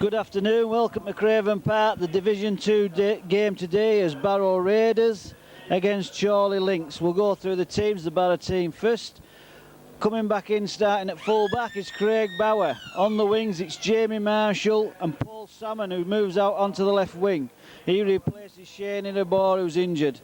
Good afternoon, welcome to Craven Park. The Division 2 game today is Barrow Raiders against Chorley Lynx. We'll go through the teams, the Barrow team first. Coming back in, starting at full back, is Craig Bauer. On the wings, it's Jamie Marshall and Paul Salmon, who moves out onto the left wing. He replaces Shane Inabor, who's injured.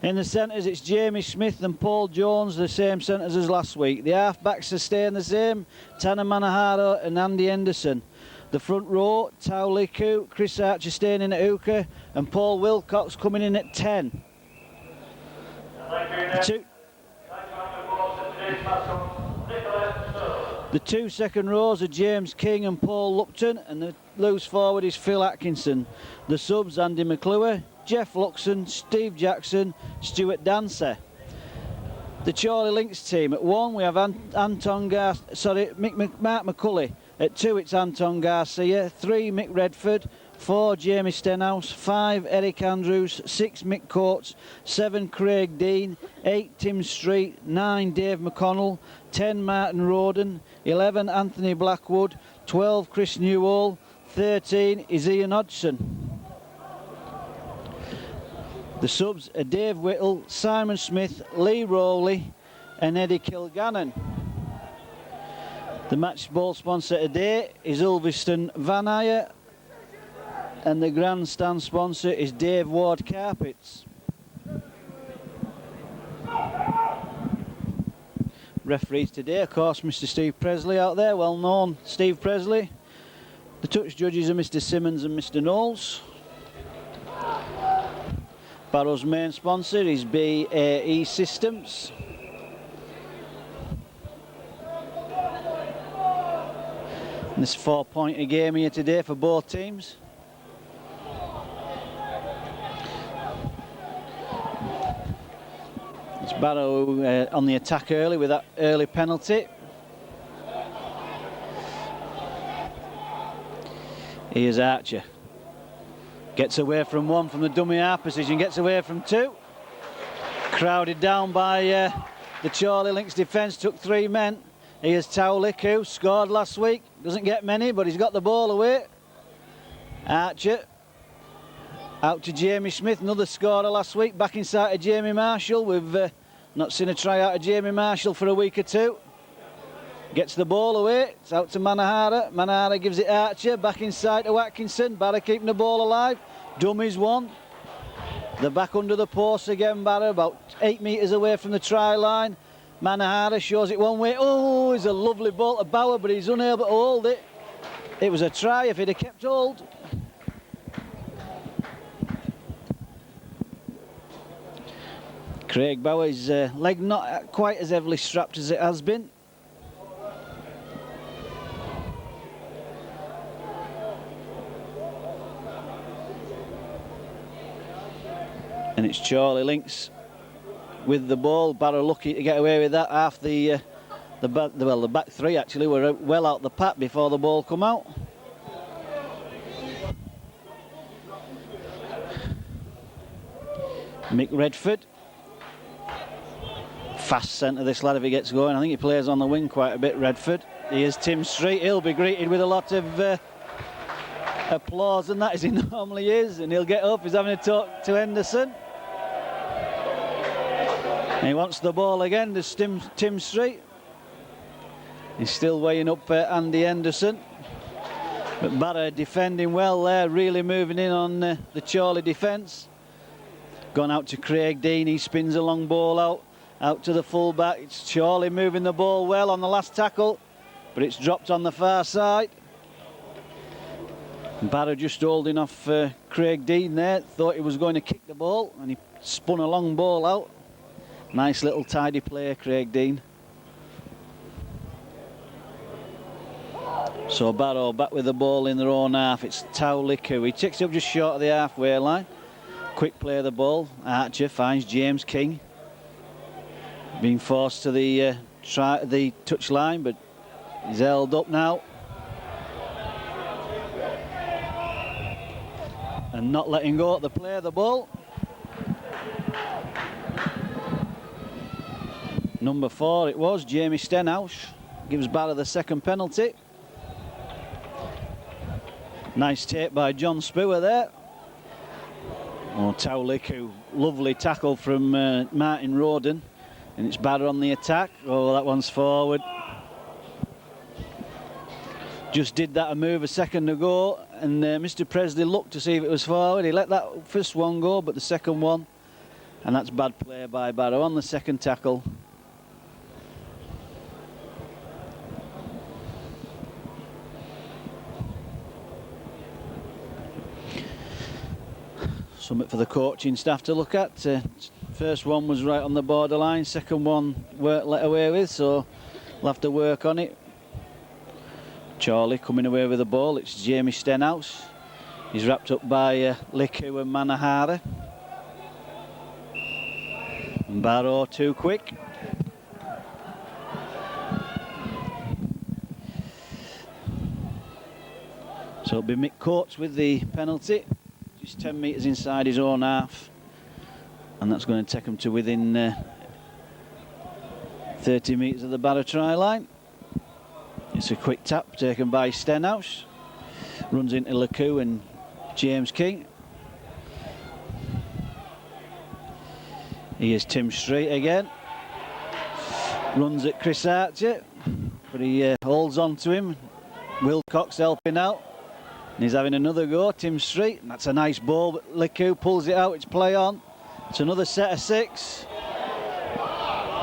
In the centres, it's Jamie Smith and Paul Jones, the same centres as last week. The half-backs are staying the same, Tanner Manahara and Andy Henderson. The front row, Tao Liku, Chris Archer staying in at hooker, and Paul Wilcox coming in at 10. The two second rows are James King and Paul Lupton, and the loose forward is Phil Atkinson. The subs, Andy McClure, Jeff Luxon, Steve Jackson, Stuart Dancer. The Chorley Lynx team, at 1 we have Mark McCulley. At 2 it's Anton Garcia, 3 Mick Redford, 4 Jamie Stenhouse, 5 Eric Andrews, 6 Mick Coates, 7 Craig Dean, 8 Tim Street, 9 Dave McConnell, 10 Martin Roden, 11 Anthony Blackwood, 12 Chris Newall, 13 is Ian Hodgson. The subs are Dave Whittle, Simon Smith, Lee Rowley and Eddie Kilgannon. The match ball sponsor today is Ulverston Van Ayer, and the grandstand sponsor is Dave Ward Carpets. Referees today, of course, Mr. Steve Presley out there, well known Steve Presley. The touch judges are Mr. Simmons and Mr. Knowles. Barrow's main sponsor is BAE Systems. And this 4-pointer game here today for both teams. It's Barrow on the attack early with that early penalty. Here's Archer. Gets away from 1 from the dummy half position, gets away from 2. Crowded down by the Chorley Lynx defence, took 3 men. Here's Tao Liku, scored last week. Doesn't get many, but he's got the ball away. Archer. Out to Jamie Smith, another scorer last week. Back inside to Jamie Marshall. We've not seen a try out of Jamie Marshall for a week or 2. Gets the ball away. It's out to Manahara. Manahara gives it Archer. Back inside to Atkinson. Barrow keeping the ball alive. Dummies 1. They're back under the post again, Barrow, about 8 metres away from the try line. Manahara shows it one way. Oh, it's a lovely ball to Bauer, but he's unable to hold it. It was a try if he'd have kept hold. Craig Bauer's leg not quite as heavily strapped as it has been. And it's Chorley Lynx with the ball. Barrow lucky to get away with that. Half the back 3 actually were well out the pack before the ball come out. Mick Redford. Fast centre this lad if he gets going. I think he plays on the wing quite a bit, Redford. Here's Tim Street. He'll be greeted with a lot of applause and that as he normally is, and he'll get up. He's having a talk to Henderson. He wants the ball again. There's Tim Street. He's still weighing up Andy Henderson. But Barrow defending well there, really moving in on the Chorley defence. Gone out to Craig Dean. He spins a long ball out to the full-back. It's Chorley moving the ball well on the last tackle, but it's dropped on the far side. Barrow just holding off Craig Dean there. Thought he was going to kick the ball, and he spun a long ball out. Nice little tidy play, Craig Dean. So Barrow back with the ball in their own half. It's Tao Liku. He ticks up just short of the halfway line. Quick play of the ball. Archer finds James King. Being forced to the touch line, but he's held up now. And not letting go at the play of the ball. Number 4 it was, Jamie Stenhouse. Gives Barrow the second penalty. Nice take by John Spewer there. Oh, Tauliku, lovely tackle from Martin Roden. And it's Barrow on the attack. Oh, that one's forward. Just did that a move a second ago, and Mr. Presley looked to see if it was forward. He let that first one go, but the second one, and that's bad play by Barrow on the second tackle. Something for the coaching staff to look at. First one was right on the borderline, second one weren't let away with, so we'll have to work on it. Chorley coming away with the ball. It's Jamie Stenhouse. He's wrapped up by Liku and Manahara. And Barrow too quick. So it'll be Mick Coates with the penalty. Just 10 metres inside his own half. And that's going to take him to within 30 metres of the Barrow try line. It's a quick tap taken by Stenhouse. Runs into Liku and James King. Here's Tim Street again. Runs at Chris Archer, but he holds on to him. Wilcox helping out. And he's having another go, Tim Street. And that's a nice ball, but Liku pulls it out. It's play on. It's another set of 6.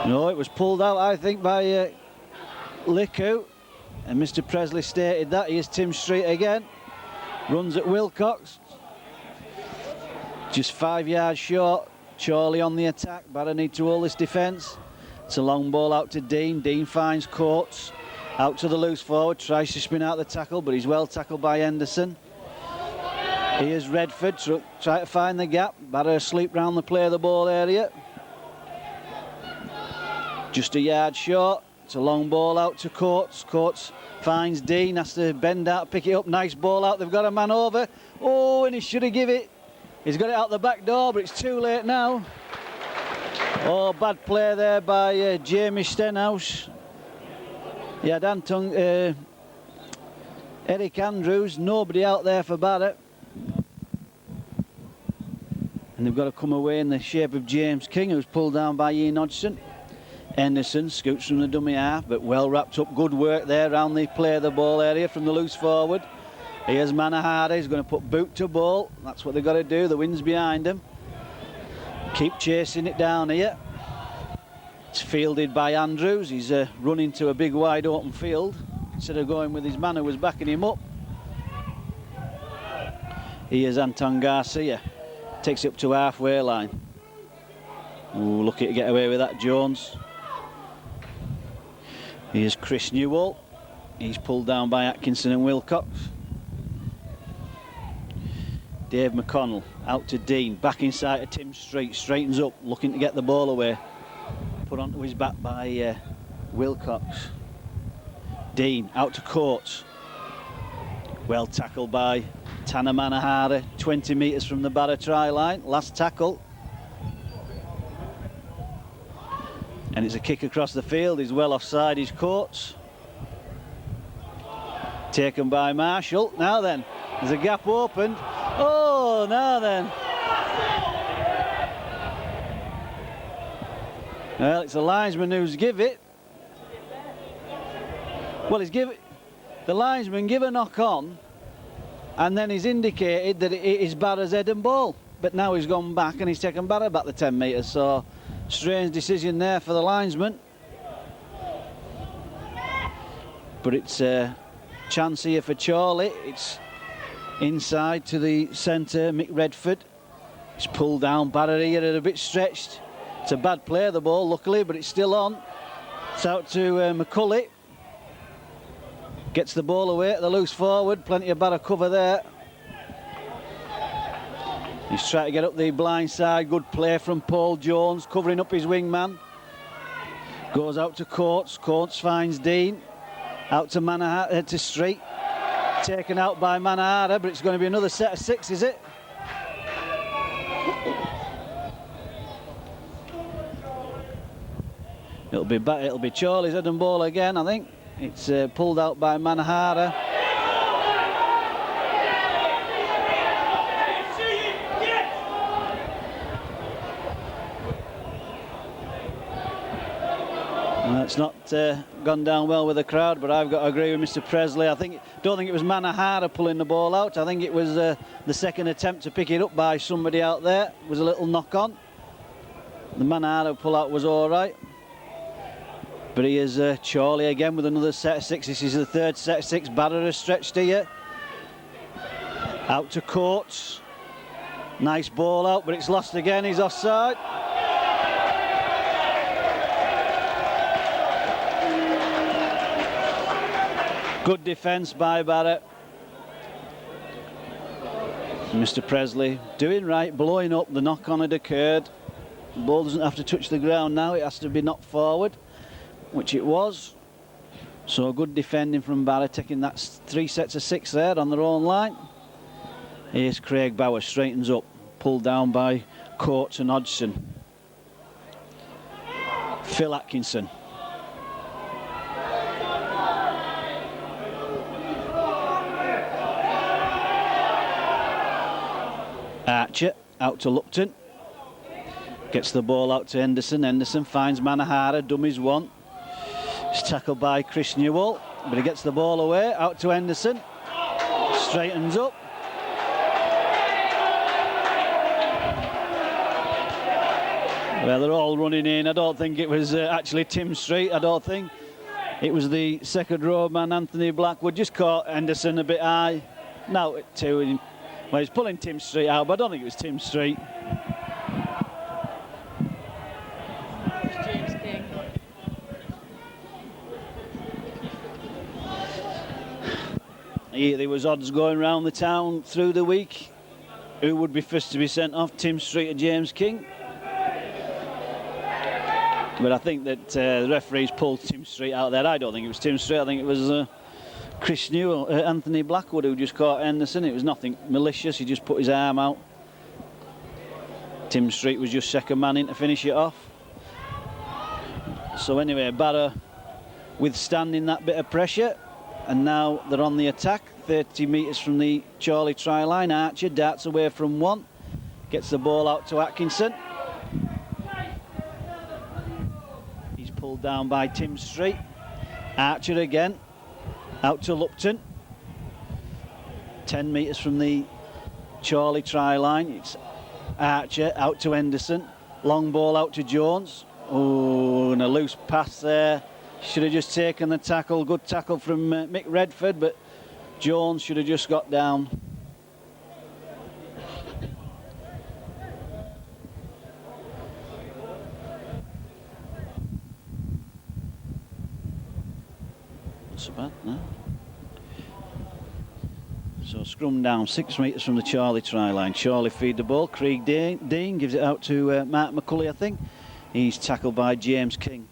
No, it was pulled out, I think, by Liku. And Mr. Presley stated that. Here's Tim Street again. Runs at Wilcox. Just 5 yards short. Chorley on the attack. Barrow need to hold this defence. It's a long ball out to Dean. Dean finds Coates. Out to the loose forward. Tries to spin out the tackle, but he's well tackled by Henderson. Here's Redford. Try to find the gap. Barrow asleep round the play of the ball area. Just a yard short. It's a long ball out to Coates. Coates finds Dean, has to bend out, pick it up. Nice ball out. They've got a man over. Oh, and he should have given it. He's got it out the back door, but it's too late now. Oh, bad play there by Jamie Stenhouse. He had Eric Andrews, nobody out there for Barrow. And they've got to come away in the shape of James King, who's pulled down by Ian Hodgson. Henderson scoots from the dummy half, but well wrapped up. Good work there around the play of the ball area from the loose forward. Here's Manahara. He's going to put boot to ball. That's what they've got to do. The wind's behind him. Keep chasing it down here. It's fielded by Andrews. He's running to a big wide open field instead of going with his man who was backing him up. Here's Anton Garcia. Takes it up to halfway line. Ooh, lucky to get away with that, Jones. Here's Chris Newell. He's pulled down by Atkinson and Wilcox. Dave McConnell out to Dean. Back inside to Tim Street. Straightens up, looking to get the ball away. Put onto his back by Wilcox. Dean out to Coates. Well tackled by Tanner Manahara. 20 metres from the Barrow try line. Last tackle. And it's a kick across the field. He's well offside his Coates. Taken by Marshall. Now then, there's a gap opened. Oh, now then. Well, it's the linesman who's give it. Well, the linesman give a knock on, and then he's indicated that it is Barrow's head and ball. But now he's gone back and he's taken Barrow back the 10 metres. So, strange decision there for the linesman. But it's a chance here for Chorley. It's inside to the centre, Mick Redford. It's pulled down, Barrow here a bit stretched. It's a bad play, the ball, luckily, but it's still on. It's out to McCulley. Gets the ball away at the loose forward. Plenty of Barrow cover there. He's trying to get up the blind side. Good play from Paul Jones, covering up his wingman. Goes out to Coates. Coates finds Dean. Out to Manahara, to Street. Taken out by Manahara, but it's going to be another set of 6, is it? It'll be Chorley's head and ball again, I think. It's pulled out by Manahara. That's not gone down well with the crowd, but I've got to agree with Mr. Presley. Don't think it was Manahara pulling the ball out. I think it was the second attempt to pick it up by somebody out there. It was a little knock on. The Manahara pull out was all right. But here's Chorley again with another set of 6. This is the third set of 6. Barrow has stretched here. Out to Coates. Nice ball out, but it's lost again. He's offside. Good defence by Barrett. Mr. Presley doing right, blowing up. The knock-on had occurred. The ball doesn't have to touch the ground now. It has to be knocked forward, which it was. So good defending from Barrett, taking that 3 sets of 6 there on their own line. Here's Craig Bauer, straightens up, pulled down by Coates and Hodgson. Phil Atkinson. Archer out to Lupton. Gets the ball out to Henderson. Henderson finds Manahara, dummies one. It's tackled by Chris Newell, but he gets the ball away, out to Henderson. Straightens up. Well, they're all running in. I don't think it was actually Tim Street. I don't think. It was the second row man, Anthony Blackwood, just caught Henderson a bit high. Now at 2. Well, he's pulling Tim Street out, but I don't think it was Tim Street. It's James King. There was odds going around the town through the week. Who would be first to be sent off, Tim Street or James King? But I think that the referees pulled Tim Street out there. I don't think it was Tim Street. I think it was Chris Newell, Anthony Blackwood, who just caught Henderson. It was nothing malicious. He just put his arm out. Tim Street was just second man in to finish it off. So anyway, Barrow withstanding that bit of pressure, and now they're on the attack. 30 metres from the Chorley try line. Archer darts away from 1, gets the ball out to Atkinson. He's pulled down by Tim Street. Archer again, out to Lupton. 10 metres from the Chorley try line. It's Archer out to Henderson. Long ball out to Jones. Oh, and a loose pass there. Should have just taken the tackle. Good tackle from Mick Redford, but Jones should have just got down. Not so bad, no. So scrum down 6 metres from the Chorley try line. Chorley feed the ball. Craig Dean gives it out to Mark McCulley, I think. He's tackled by James King.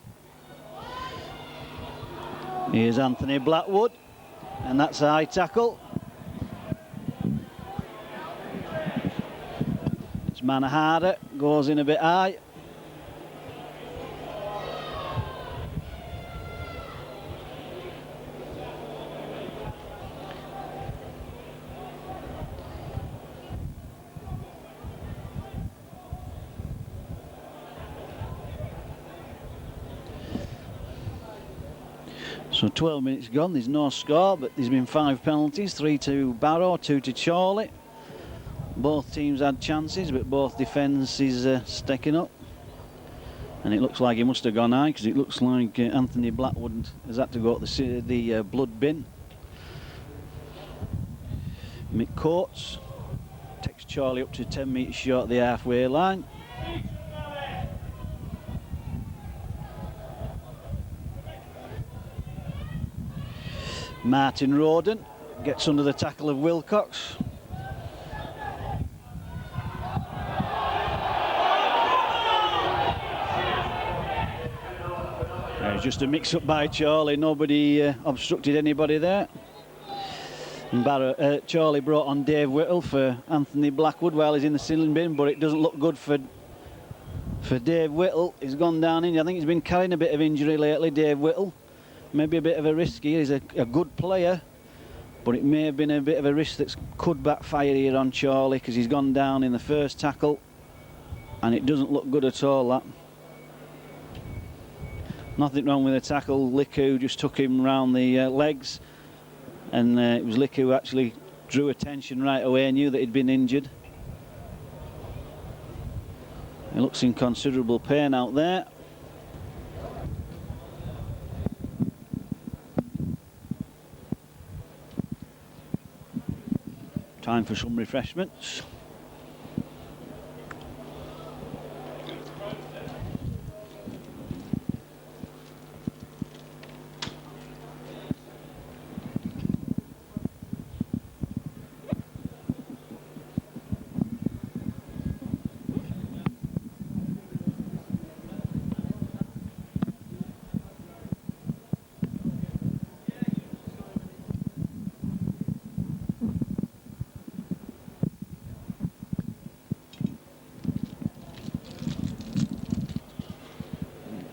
Here's Anthony Blackwood, and that's a high tackle. It's Manahara, goes in a bit high. So 12 minutes gone, there's no score, but there's been 5 penalties, 3 to Barrow, 2 to Chorley. Both teams had chances, but both defences stacking up. And it looks like he must have gone high, because it looks like Anthony Blackwood has had to go to the blood bin. Mick Coates takes Chorley up to 10 metres short of the halfway line. Martin Roden gets under the tackle of Wilcox. There's just a mix-up by Chorley. Nobody obstructed anybody there. And Chorley brought on Dave Whittle for Anthony Blackwood while he's in the ceiling bin, but it doesn't look good for Dave Whittle. He's gone down in. I think he's been carrying a bit of injury lately, Dave Whittle. Maybe a bit of a risk here. He's a good player, but it may have been a bit of a risk that could backfire here on Chorley, because he's gone down in the first tackle, and it doesn't look good at all, that. Nothing wrong with the tackle. Liku just took him round the legs, and it was Liku who actually drew attention right away, knew that he'd been injured. He looks in considerable pain out there. Time for some refreshments.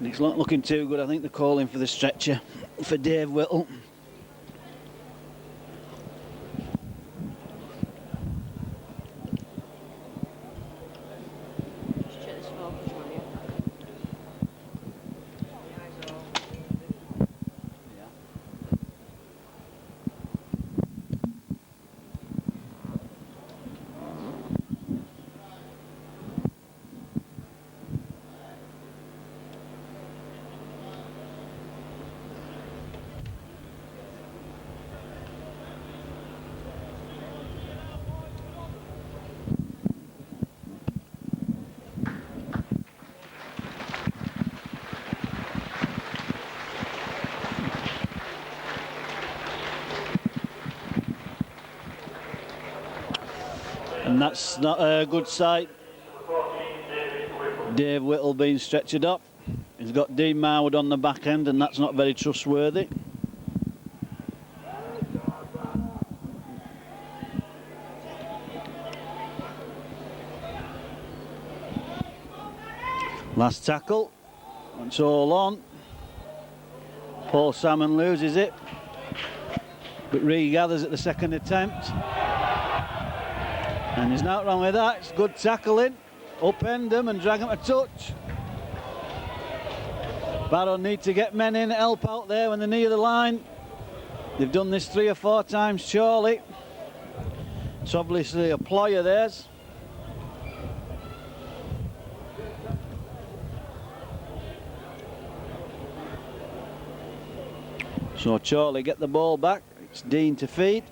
It's not looking too good. I think they're calling for the stretcher for Dave Whittle. Just check this focus on you. And that's not a good sight. Dave Whittle being stretchered up. He's got Dean Marwood on the back end, and that's not very trustworthy. Last tackle. It's all on. Paul Salmon loses it, but regathers at the second attempt. And there's nothing wrong with that. It's good tackling. Upend them and drag them to touch. Barrow need to get men in, help out there when they're near the line. They've done this 3 or 4 times, Chorley. It's obviously a ploy of theirs. So Chorley get the ball back. It's Dean to feed.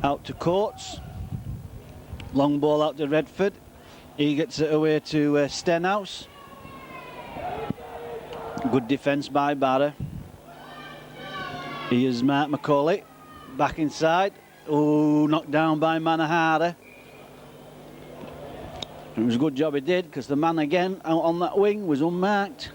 Out to Coates. Long ball out to Redford. He gets it away to Stenhouse. Good defence by Barrow. Here's Mark McCauley. Back inside. Oh, knocked down by Manahara. It was a good job he did, because the man again out on that wing was unmarked.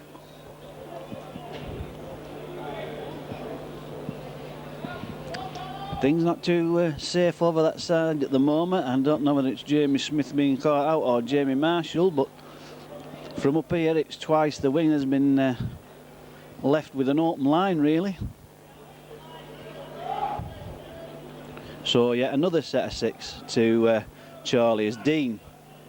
Things not too safe over that side at the moment. I don't know whether it's Jamie Smith being caught out or Jamie Marshall, but from up here it's twice the wing has been left with an open line, really. So yeah, another set of 6 to Chorley as Dean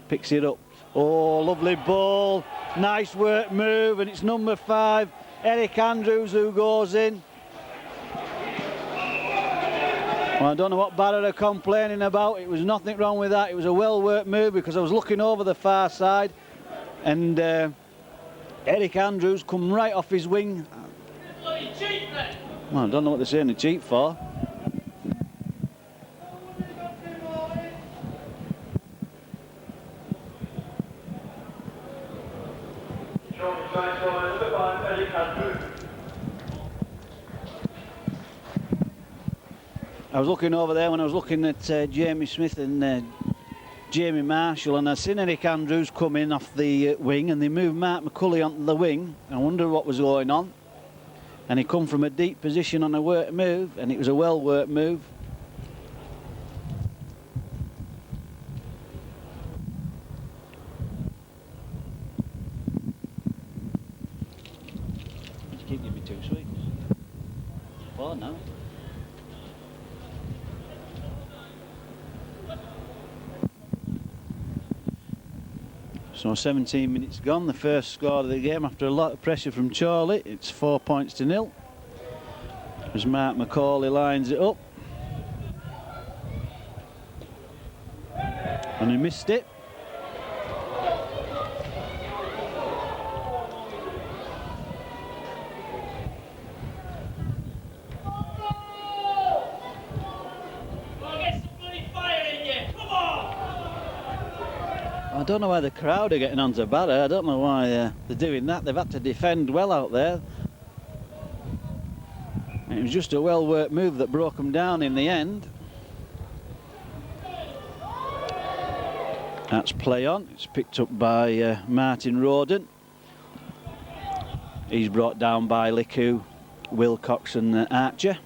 picks it up. Oh, lovely ball, nice work move, and it's number 5, Eric Andrews, who goes in. Well, I don't know what Barrow are complaining about. It was nothing wrong with that. It was a well-worked move, because I was looking over the far side, and Eric Andrews come right off his wing. Well, I don't know what they're saying to cheat for. I was looking over there when I was looking at Jamie Smith and Jamie Marshall, and I seen Eric Andrews come in off the wing, and they moved Mark McCulley onto the wing. I wondered what was going on, and he come from a deep position on a worked move, and it was a well-worked move. Keep giving me 2 sweets. 4 now. So 17 minutes gone, the first score of the game after a lot of pressure from Chorley. It's 4-0 as Mark McCauley lines it up. And he missed it. I don't know why the crowd are getting onto Barrow. I don't know why they're doing that. They've had to defend well out there. It was just a well-worked move that broke them down in the end. That's play on. It's picked up by Martin Roden. He's brought down by Liku, Wilcox and Archer.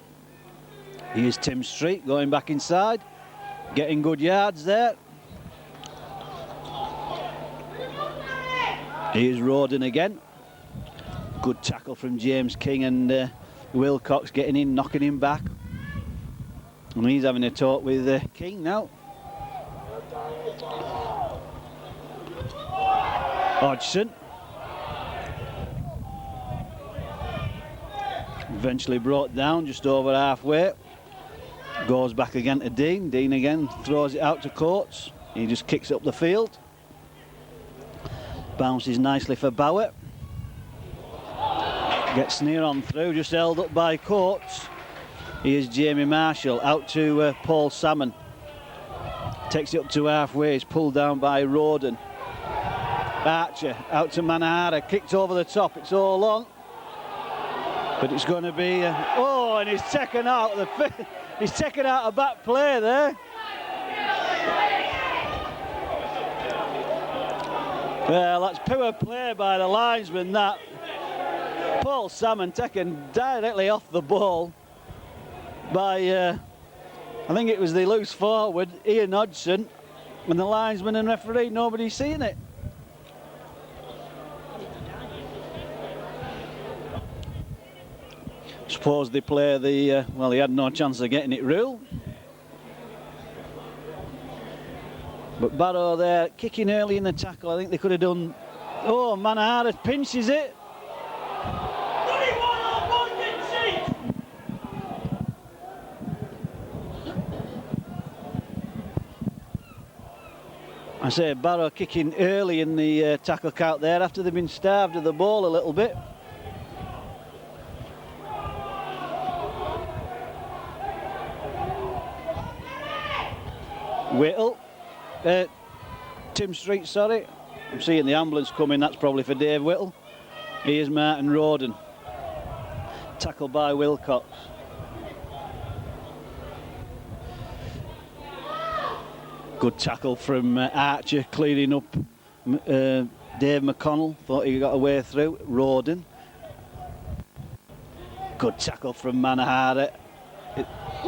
Here's Tim Street going back inside, getting good yards there. Here's Roden again. Good tackle from James King and Wilcox getting in, knocking him back. And he's having a talk with King now. Hodgson. Eventually brought down just over halfway. Goes back again to Dean. Dean again throws it out to Coates. He just kicks it up the field. Bounces nicely for Bauer. Gets near on through, just held up by Coates. Here's Jamie Marshall out to Paul Salmon. Takes it up to halfway, he's pulled down by Roden. Archer out to Manahara, kicked over the top, it's all on. But it's going to be, oh, and he's taken out he's taken out a back play there. Well, that's poor play by the linesman, that. Paul Salmon taken directly off the ball by, I think it was the loose forward, Ian Hodgson, and the linesman and referee, nobody's seen it. Suppose they play the, well, he had no chance of getting it rule. But Barrow there, kicking early in the tackle. I think they could have done... Oh, Manahara pinches it. I say Barrow kicking early in the tackle count there after they've been starved of the ball a little bit. Whittle. Tim Street, sorry. I'm seeing the ambulance coming, that's probably for Dave Whittle. Here's Martin Roden. Tackled by Wilcox. Good tackle from Archer, clearing up Dave McConnell. Thought he got away through. Roden. Good tackle from Manahara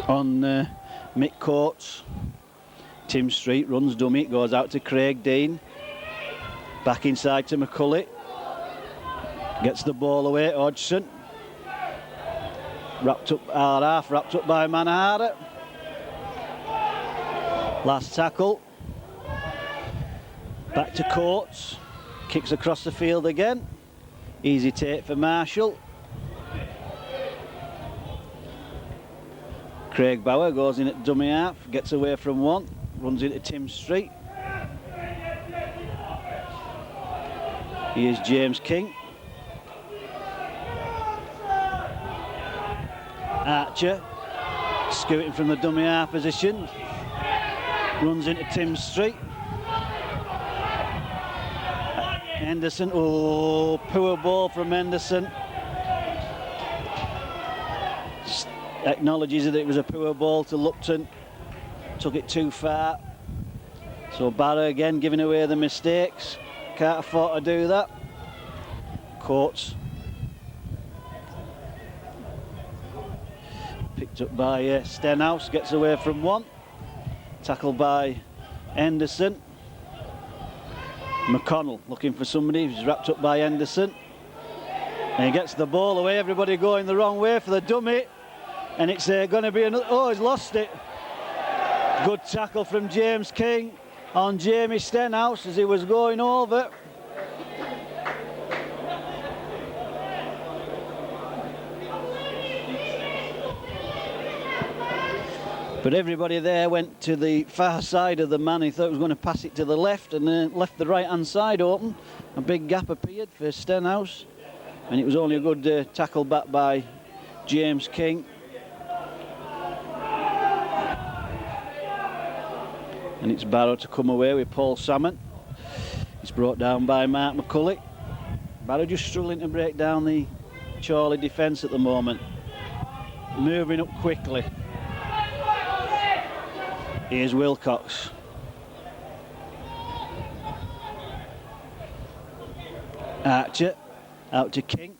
on Mick Coates. Tim Street runs dummy, goes out to Craig Dean. Back inside to McCulley. Gets the ball away, Hodgson. Wrapped up, half wrapped up by Manahara. Last tackle. Back to Coates. Kicks across the field again. Easy take for Marshall. Craig Bauer goes in at dummy half, gets away from one. Runs into Tim Street. Here's James King. Archer scooting from the dummy half position. Runs into Tim Street. Henderson, oh, poor ball from Henderson. Acknowledges that it was a poor ball to Lupton. Took it too far. So Barrow again giving away the mistakes. Can't afford to do that. Coates. Picked up by Stenhouse, gets away from one. Tackled by Henderson. McConnell looking for somebody, he's wrapped up by Henderson. And he gets the ball away, everybody going the wrong way for the dummy. And it's going to be another, oh, he's lost it. Good tackle from James King. on Jamie Stenhouse as he was going over. But everybody there went to the far side of the man. He thought he was going to pass it to the left and left the right-hand side open. A big gap appeared for Stenhouse. And it was only a good tackle back by James King. And it's Barrow to come away with Paul Salmon. It's brought down by Mark McCulley. Barrow just struggling to break down the Chorley defence at the moment. Moving up quickly. Here's Wilcox. Archer out to King.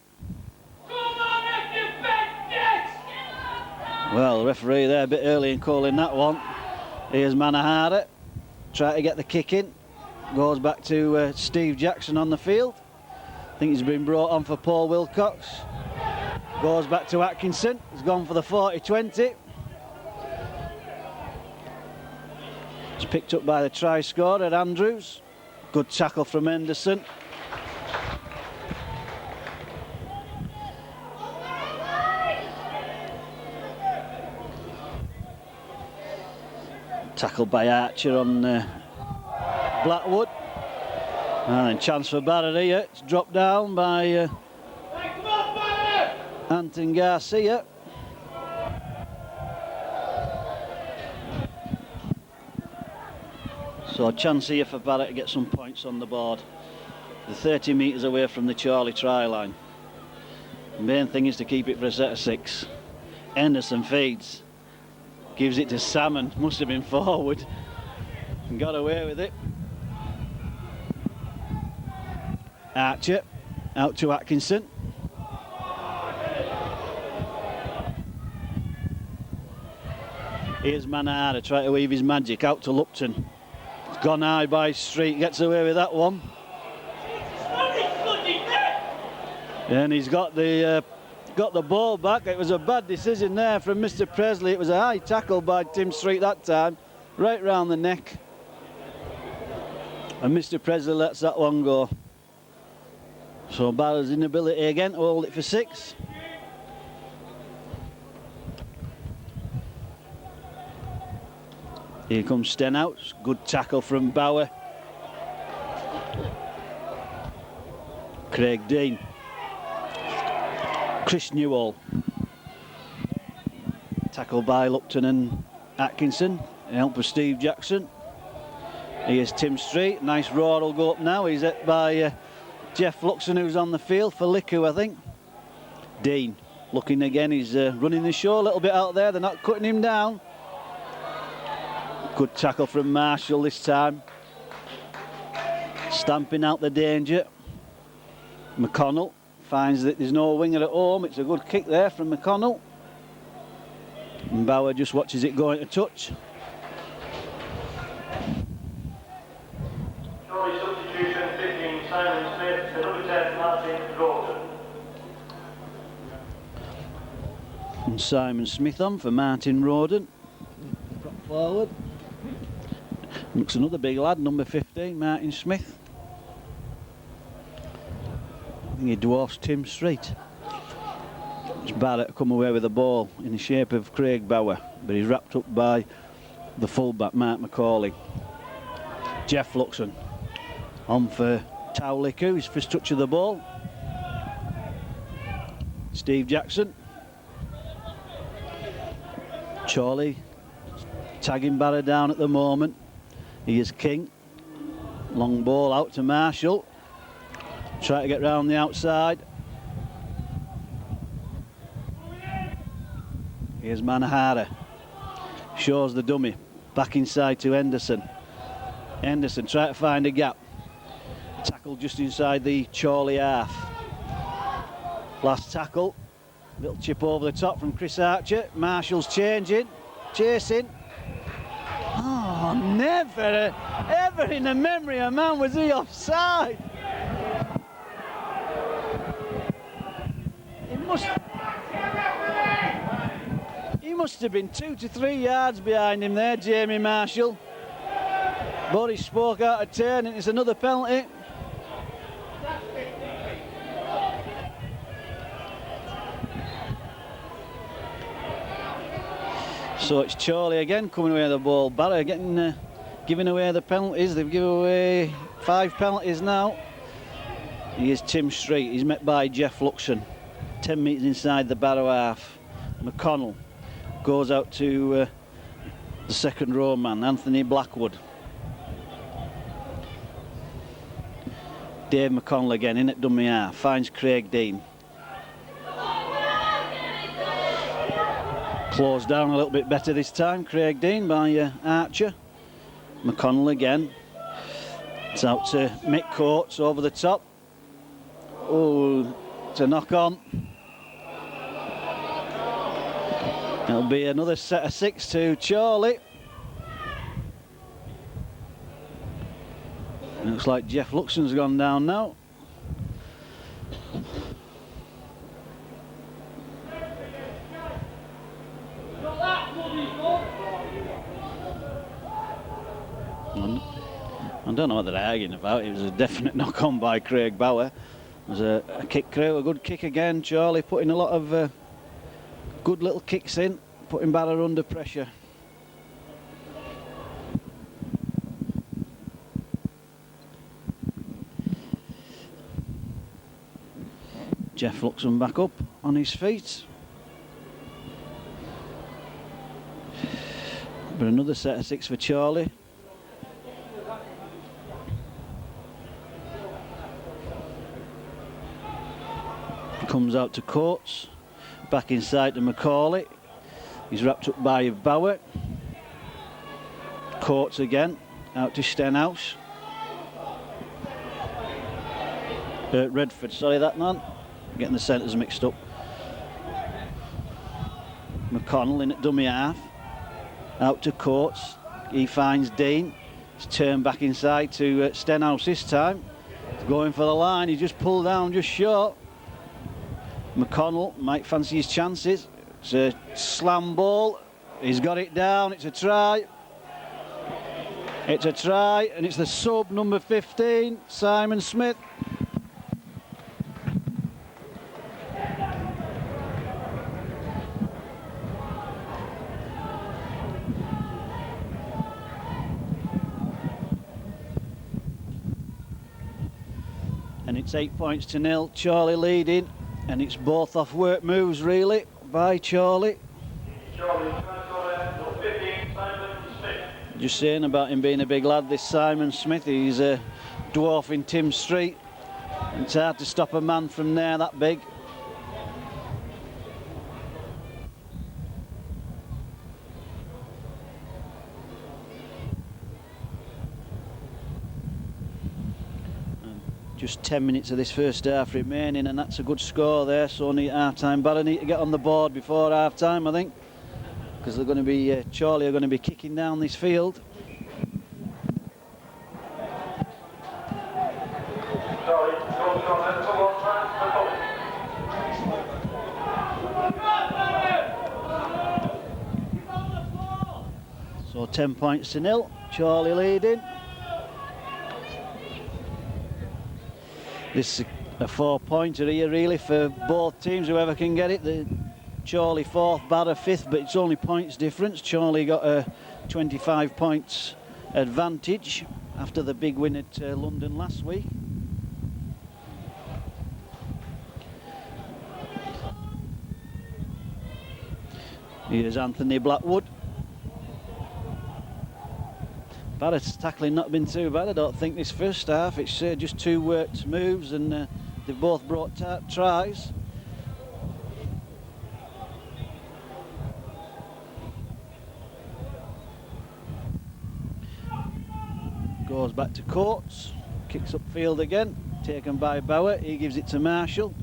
Well, the referee there a bit early in calling that one. Here's Manahara. Try to get the kick in. Goes back to Steve Jackson on the field. I think he's been brought on for Paul Wilcox. Goes back to Atkinson. He's gone for the 40-20. It's picked up by the try scorer, Andrews. Good tackle from Henderson. Tackled by Archer on Blackwood. And then chance for Barrow here. It's dropped down by Anton Garcia. So a chance here for Barrett to get some points on the board. They're 30 metres away from the Chorley try line. The main thing is to keep it for a set of 6. Henderson feeds. Gives it to Salmon. Must have been forward. And got away with it. Archer out to Atkinson. Here's Manahara trying to weave his magic out to Lupton. Gone high by Street, gets away with that one. And he's got the ball back. It was a bad decision there from Mr. Presley. It was a high tackle by Tim Street that time, right round the neck. And Mr. Presley lets that one go. So Barrow's inability again to hold it for 6. Here comes Stenhouse. Good tackle from Bauer. Craig Dean. Chris Newall. Tackled by Lupton and Atkinson. Help for Steve Jackson. Here's Tim Street. Nice roar will go up now. He's hit by Jeff Luxon, who's on the field for Liku, I think. Dean looking again. He's running the show a little bit out there. They're not cutting him down. Good tackle from Marshall this time. Stamping out the danger. McConnell finds that there's no winger at home. It's a good kick there from McConnell. And Bauer just watches it going to touch. Chorley substitution 15, Simon Smith, to number 10, Martin Roden. And Simon Smith on for Martin Roden. Drop forward. Looks another big lad, number 15, Martin Smith. I think he dwarfs Tim Street. It's Barrett to come away with the ball in the shape of Craig Bauer, but he's wrapped up by the fullback, Mark McCauley. Jeff Luxon on for Tauliku, his first touch of the ball. Steve Jackson. Chorley tagging Barrett down at the moment. Here's King. Long ball out to Marshall. Try to get round the outside. Here's Manahara. Shows the dummy. Back inside to Henderson. Henderson try to find a gap. Tackle just inside the Chorley half. Last tackle. Little chip over the top from Chris Archer. Marshall's changing. Chasing. Oh, never, ever in the memory of man was he offside. He must have been 2 to 3 yards behind him there, Jamie Marshall. But he spoke out of turn and it's another penalty. So it's Chorley again coming away with the ball. Barrow giving away the penalties. They've given away 5 penalties now. Here's Tim Street. He's met by Jeff Luxon. 10 metres inside the Barrow half. McConnell goes out to the second row man, Anthony Blackwood. Dave McConnell again in at dummy half. Finds Craig Dean. Closed down a little bit better this time, Craig Dean by Archer. McConnell again. It's out to Mick Coates over the top. Oh, it's a knock on. It'll be another set of 6 to Chorley. Looks like Jeff Luxon's gone down now. I don't know what they're arguing about. It was a definite knock-on by Craig Bauer. It was a kick through, a good kick again. Chorley putting a lot of good little kicks in, putting Barrow under pressure. Jeff Luxon back up on his feet. But another set of 6 for Chorley. Comes out to Coates, back inside to Macaulay. He's wrapped up by Bauer. Coates again, out to Stenhouse. Redford, sorry that man. Getting the centres mixed up. McConnell in at dummy half. Out to Coates. He finds Dean. He's turned back inside to Stenhouse this time. Going for the line, he just pulled down just short. McConnell might fancy his chances. It's a slam ball. He's got it down. It's a try. It's a try, and it's the sub number 15, Simon Smith. And it's 8 points to 0. Chorley leading. And it's both off work moves really by Chorley. Just saying about him being a big lad, this Simon Smith. He's dwarfing Tim Street. It's hard to stop a man from there that big. Just 10 minutes of this first half remaining, and that's a good score there. So only at half-time. Barrow need to get on the board before half-time, I think, because they're going to be Chorley are going to be kicking down this field. So 10 points to 0. Chorley leading. This is a 4-pointer here really for both teams, whoever can get it. The Chorley 4th, Barrow 5th, but it's only points difference. Chorley got a 25 points advantage after the big win at London last week. Here's Anthony Blackwood. Barrett's tackling not been too bad, I don't think, this first half. It's just 2 worked moves, and they've both brought tries. Goes back to Coates, kicks upfield again, taken by Bauer. He gives it to Marshall.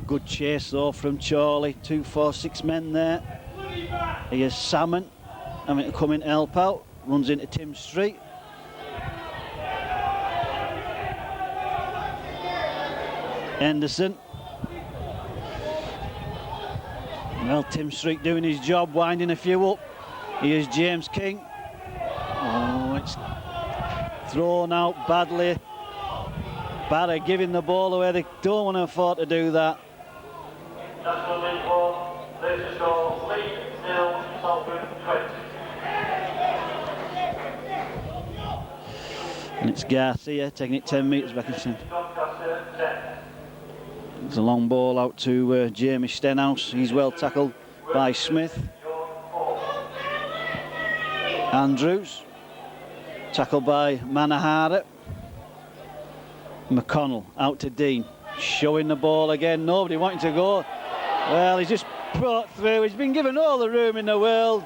Good chase though from Chorley. 2, 4, 6 men there. Here's Salmon having to come in to help out. Runs into Tim Street. Henderson. Well, Tim Street doing his job, winding a few up. Here's James King. Oh, it's thrown out badly. Barrow giving the ball away. They don't want to afford to do that. National League 1, there's the score, League 0, Salford 20. And it's Garcia taking it 10 metres back in centre. Doncaster 10. It's a long ball out to Jamie Stenhouse. He's well tackled by Smith. Andrews, tackled by Manahara. McConnell out to Dean, showing the ball again. Nobody wanting to go. Well, he's just brought through. He's been given all the room in the world,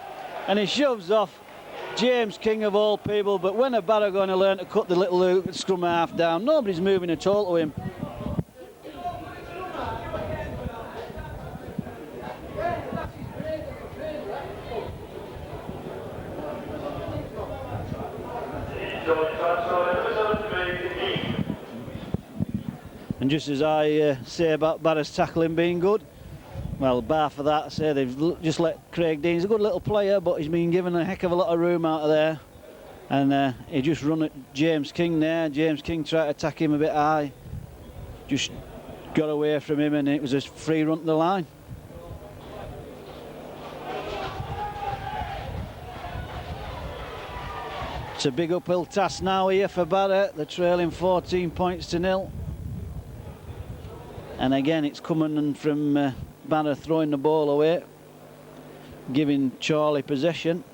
and he shoves off James King of all people. But when are Barrow going to learn to cut the little scrum half down? Nobody's moving at all to him. And just as I say about Barrow's tackling being good, well, bar for that, I say they've just let Craig Dean. He's a good little player, but he's been given a heck of a lot of room out of there. And he just run at James King there. James King tried to attack him a bit high. Just got away from him, and it was a free run to the line. It's a big uphill task now here for Barrow. They're trailing 14 points to 0. And again, it's coming from Barrow throwing the ball away, giving Chorley possession.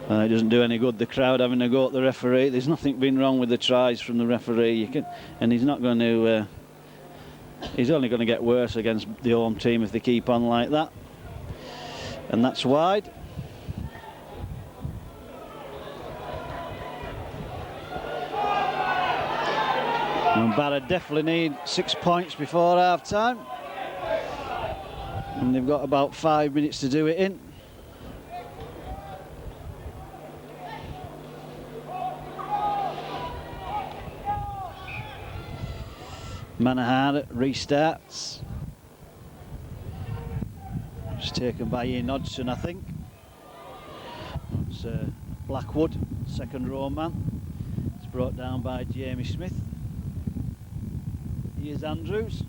It doesn't do any good, the crowd having a go at the referee. There's nothing been wrong with the tries from the referee. And he's not going to... he's only going to get worse against the home team if they keep on like that. And that's wide. And Barrow definitely need 6 points before half time. And they've got about 5 minutes to do it in. Manahara restarts. It's taken by Ian Hodgson, I think. It's Blackwood, second row man. It's brought down by Jamie Smith. Here's Andrews.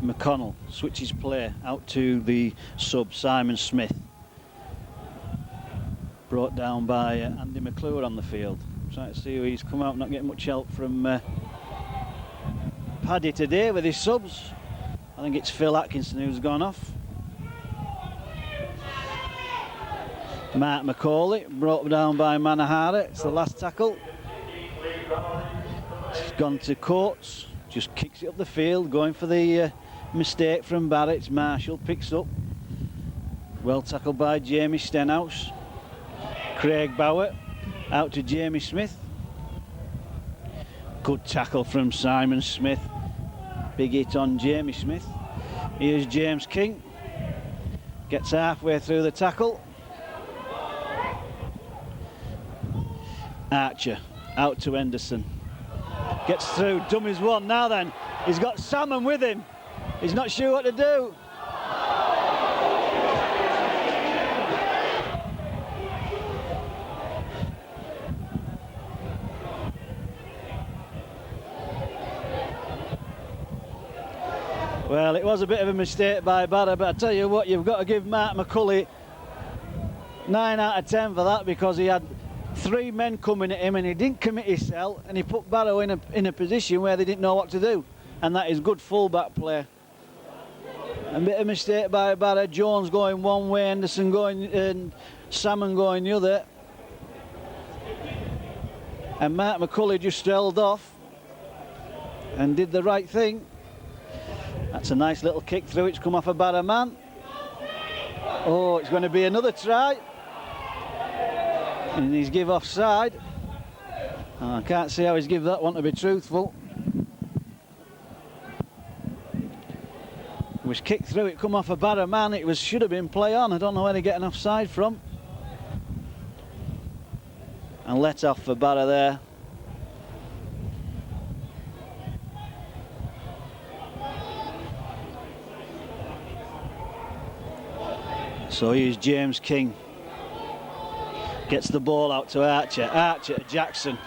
McConnell switches play out to the sub Simon Smith. Brought down by Andy McClure on the field. Trying to see who he's come out, not getting much help from Paddy today with his subs. I think it's Phil Atkinson who's gone off. Mark McCauley, brought down by Manahara. It's the last tackle. It's gone to Coates, just kicks it up the field, going for the mistake from Barrett. It's Marshall, picks up. Well tackled by Jamie Stenhouse. Craig Bauer out to Jamie Smith. Good tackle from Simon Smith. Big hit on Jamie Smith. Here's James King. Gets halfway through the tackle. Archer out to Henderson. Gets through, dummies one. Now then, he's got Salmon with him. He's not sure what to do. Well, it was a bit of a mistake by Barrow, but I tell you what, you've got to give Mark McCulley 9 out of 10 for that, because he had 3 men coming at him and he didn't commit himself, and he put Barrow in a position where they didn't know what to do, and that is good full-back play. A bit of mistake by Barrow. Jones going one way, Henderson going, and Salmon going the other, and Mark McCulley just held off and did the right thing. That's a nice little kick through. It's come off a Barrow man. Oh, it's going to be another try. And he's give offside. Oh, I can't see how he's give that one, to be truthful. It was kicked through. It come off a Barrow man. It should have been play on. I don't know where they're getting offside from. and let off for Barrow there. So here's James King. Gets the ball out to Archer. Archer to Jackson.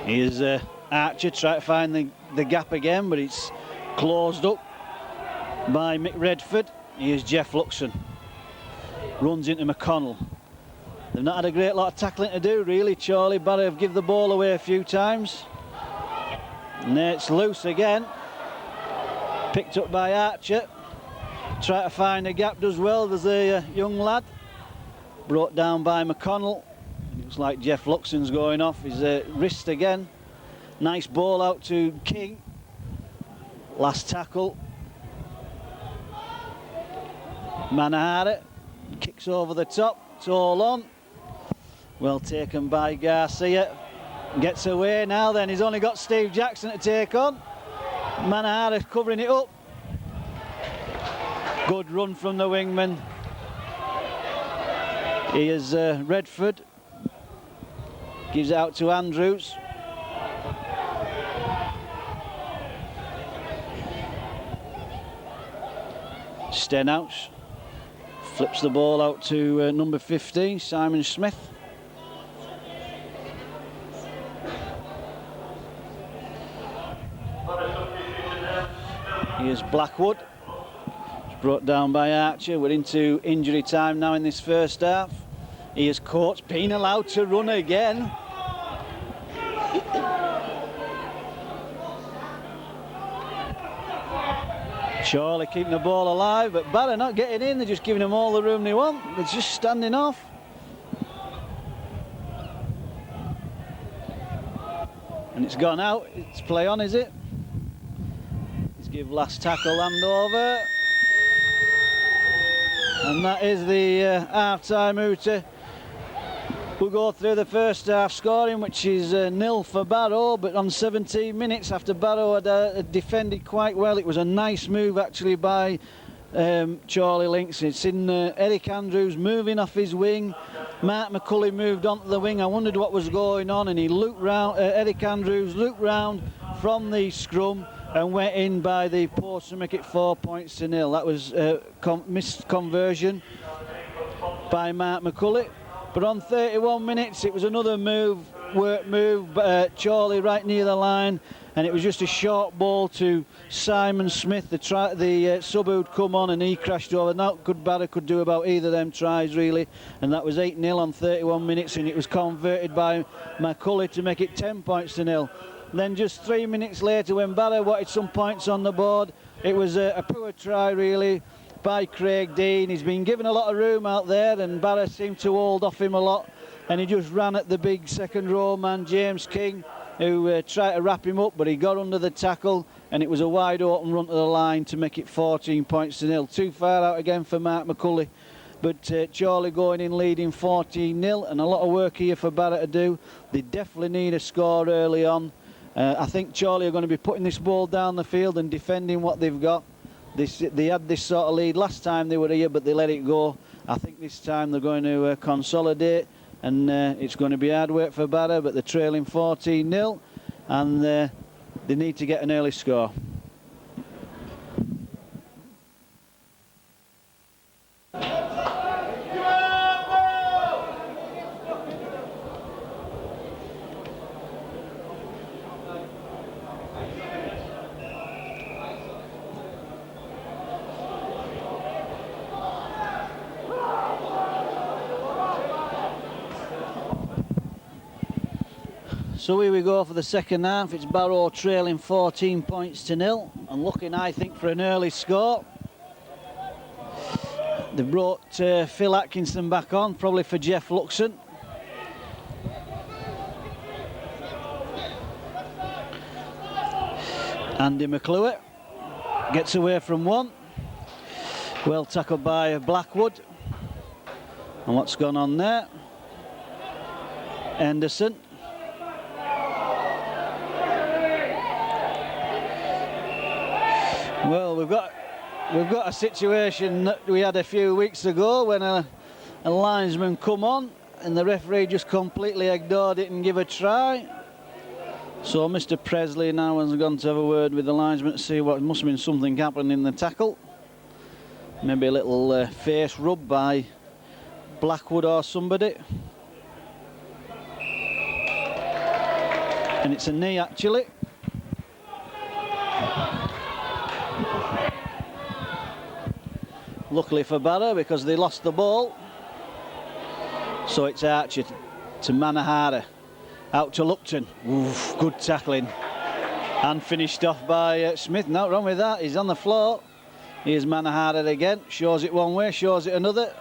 Here's Archer trying to find the gap again, but it's closed up by Mick Redford. Here's Jeff Luxon. Runs into McConnell. They've not had a great lot of tackling to do, really. Chorley, Barrow have given the ball away a few times. And there it's loose again. Picked up by Archer. Try to find a gap, does well. There's a young lad. Brought down by McConnell. Looks like Jeff Luxon's going off his wrist again. Nice ball out to King. Last tackle. Manahara kicks over the top. It's all on. Well taken by Garcia. Gets away now then. He's only got Steve Jackson to take on. Manahara covering it up. Good run from the wingman. Here's Redford. Gives it out to Andrews. Stenhouse flips the ball out to number 15, Simon Smith. Here's Blackwood. It's brought down by Archer. We're into injury time now in this first half. Here's Coates being allowed to run again. Chorley keeping the ball alive, but Barrow not getting in. They're just giving them all the room they want. They're just standing off. And it's gone out. It's play on, is it? Let's give last tackle hand over. And that is the half-time hooter. We'll go through the first half scoring, which is 0 for Barrow, but on 17 minutes after Barrow had defended quite well. It was a nice move actually by Chorley Lynx. It's in Eric Andrews moving off his wing. Mark McCulley moved onto the wing. I wondered what was going on, and he looped round. Eric Andrews looped round from the scrum and went in by the post to make it 4 points to 0. That was missed conversion by Mark McCulley. But on 31 minutes, it was another work move, Chorley right near the line, and it was just a short ball to Simon Smith, the sub who'd come on, and he crashed over. Not good Barrow could do about either of them tries, really, and that was 8-0 on 31 minutes, and it was converted by McCulley to make it 10 points to 0. Then just 3 minutes later, when Barrow wanted some points on the board, it was a poor try, really, by Craig Dean. He's been given a lot of room out there, and Barrow seemed to hold off him a lot, and he just ran at the big second row man James King, who tried to wrap him up, but he got under the tackle, and it was a wide open run to the line to make it 14 points to 0. Too far out again for Mark McCulley, but Chorley going in leading 14-0, and a lot of work here for Barrow to do. They definitely need a score early on. I think Chorley are going to be putting this ball down the field and defending what they've got. They had this sort of lead last time they were here, but they let it go. I think this time they're going to consolidate, and it's going to be hard work for Barrow, but they're trailing 14-0, and they need to get an early score. So here we go for the second half. It's Barrow trailing 14 points to 0 and looking, I think, for an early score. They brought Phil Atkinson back on, probably for Jeff Luxon. Andy McClure gets away from one. Well tackled by Blackwood. And what's gone on there? Henderson. Well, we've got we've got a situation that we had a few weeks ago when a linesman come on and the referee just completely ignored it and give a try. So Mr. Presley now has gone to have a word with the linesman to see what must have been something happening in the tackle. Maybe a little face rub by Blackwood or somebody. And it's a knee actually. Luckily for Barrow because they lost the ball. So it's Archer to Manahara. Out to Lupton. Oof, good tackling. And finished off by Smith. Not wrong with that. He's on the floor. Here's Manahara again. Shows it one way, shows it another.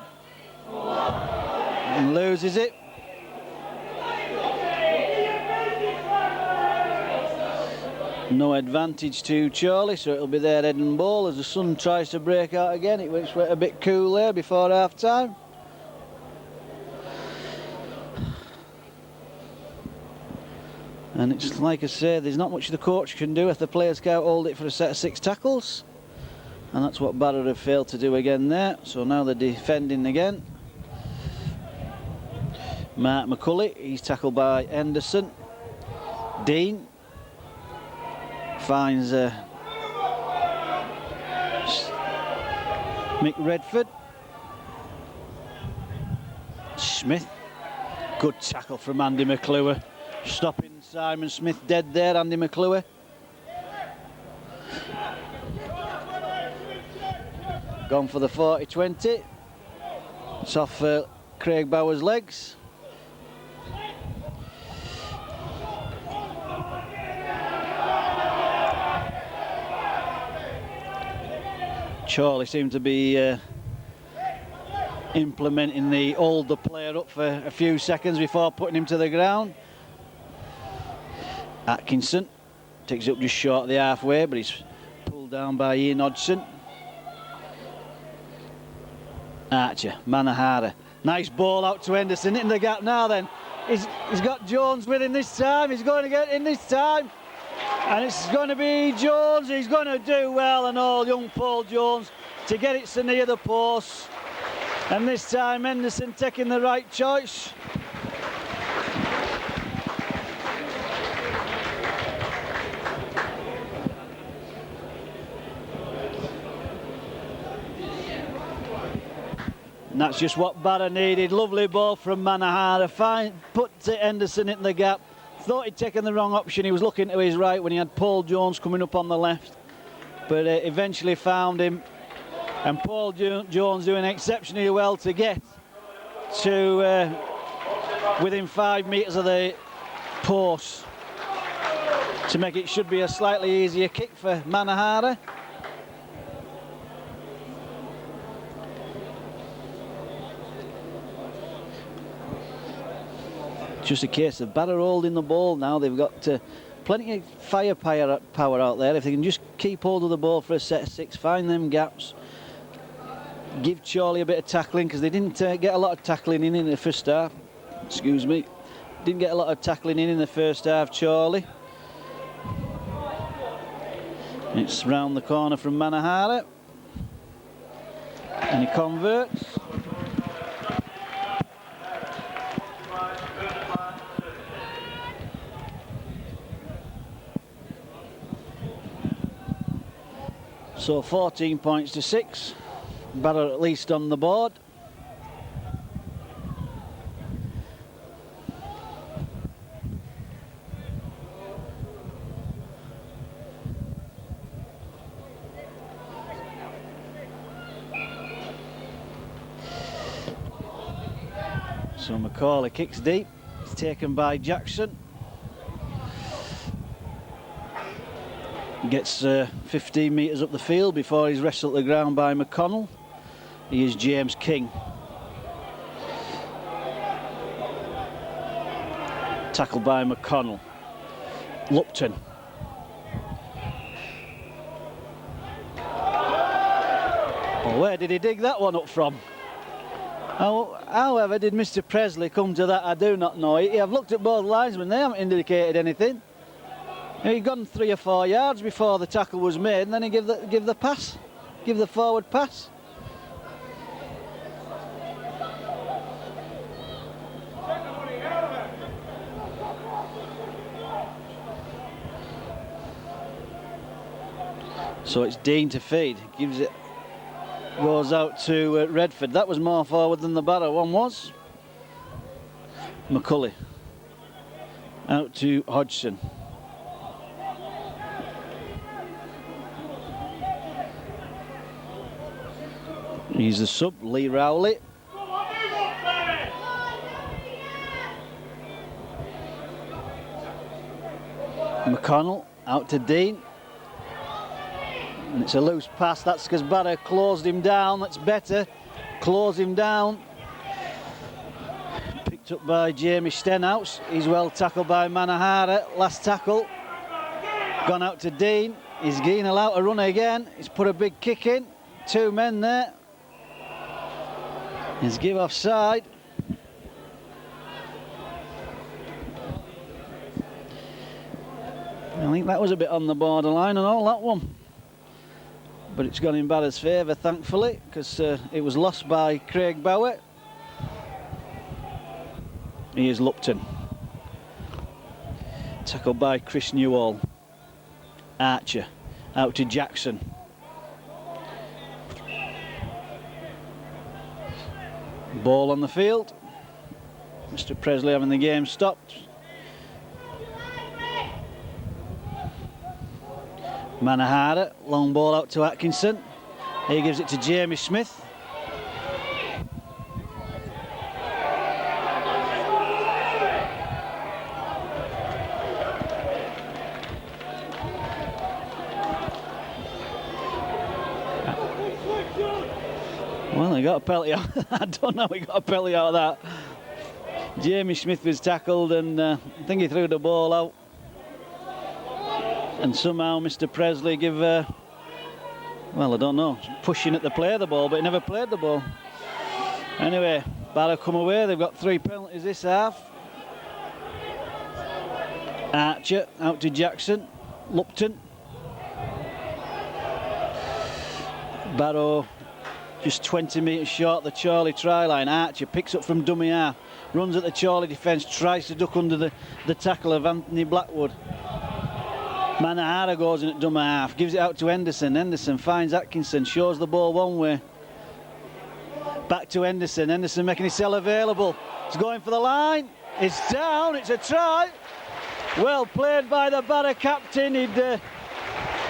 And loses it. No advantage to Chorley, so it'll be their head and ball as the sun tries to break out again. It was a bit cool there before half time. And it's like I say, there's not much the coach can do if the players can't hold it for a set of 6 tackles. And that's what Barrow have failed to do again there. So now they're defending again. Mark McCulley, he's tackled by Henderson. Dean finds Mick Redford. Smith. Good tackle from Andy McClure. Stopping Simon Smith dead there, Andy McClure. Gone for the 40-20. It's off Craig Bauer's legs. Chorley seemed to be implementing the hold the player up for a few seconds before putting him to the ground. Atkinson takes it up just short of the halfway, but he's pulled down by Ian Hodgson. Archer, Manahara. Nice ball out to Henderson in the gap now then. He's got Jones with him this time. He's going to get in this time. And it's going to be Jones. He's going to do well, and all young Paul Jones to get it so near the post. And this time Henderson taking the right choice. And that's just what Barrow needed. Lovely ball from Manahara. Fine, put Henderson in the gap. Thought he'd taken the wrong option. He was looking to his right when he had Paul Jones coming up on the left. But eventually found him. And Paul Jones doing exceptionally well to get to within 5 metres of the post to make it should be a slightly easier kick for Manahara. Just a case of Barrow holding the ball now. They've got plenty of firepower out there. If they can just keep hold of the ball for a set of 6, find them gaps, give Chorley a bit of tackling, because they didn't get a lot of tackling in the first half. Excuse me. Didn't get a lot of tackling in the first half, Chorley. It's round the corner from Manahara. And he converts. So 14 points to 6. Barrow at least on the board. So Macaulay kicks deep. It's taken by Jackson. Gets 15 metres up the field before he's wrestled to the ground by McConnell. He is James King. Tackled by McConnell. Lupton. Well, where did he dig that one up from? However did Mr. Presley come to that, I do not know. I've looked at both linesmen, they haven't indicated anything. He'd gone 3 or 4 yards before the tackle was made, and then he give the pass. give the forward pass. So it's Dean to feed. Gives it, goes out to Redford. That was more forward than the Barrow one was. McCulley out to Hodgson. He's the sub, Lee Rowley. McConnell out to Dean. And it's a loose pass. That's because Barrow closed him down. That's better. Close him down. Picked up by Jamie Stenhouse. He's well tackled by Manahara. Last tackle. Gone out to Dean. He's getting allowed to run again. He's put a big kick in. 2 men there. He's give offside. I think that was a bit on the borderline and all, that one. But it's gone in Barrow's favour, thankfully, because it was lost by Craig Bauer. Here's Lupton. Tackled by Chris Newall. Archer out to Jackson. Ball on the field. Mr. Presley having the game stopped. Manahara, long ball out to Atkinson. He gives it to Jamie Smith. Well, he got a penalty out. I don't know, he got a penalty out of that. Jamie Smith was tackled and I think he threw the ball out. And somehow Mr. Presley give, well, I don't know, pushing at the play of the ball, but he never played the ball. Anyway, Barrow come away. They've got 3 penalties this half. Archer out to Jackson. Lupton. Barrow just 20 metres short the Chorley try line. Archer picks up from dummy half, runs at the Chorley defence, tries to duck under the tackle of Anthony Blackwood. Manahara goes in at dummy half, gives it out to Henderson. Henderson finds Atkinson, shows the ball one way. Back to Henderson. Henderson making himself available. He's going for the line. It's down. It's a try. Well played by the Barrow captain. He'd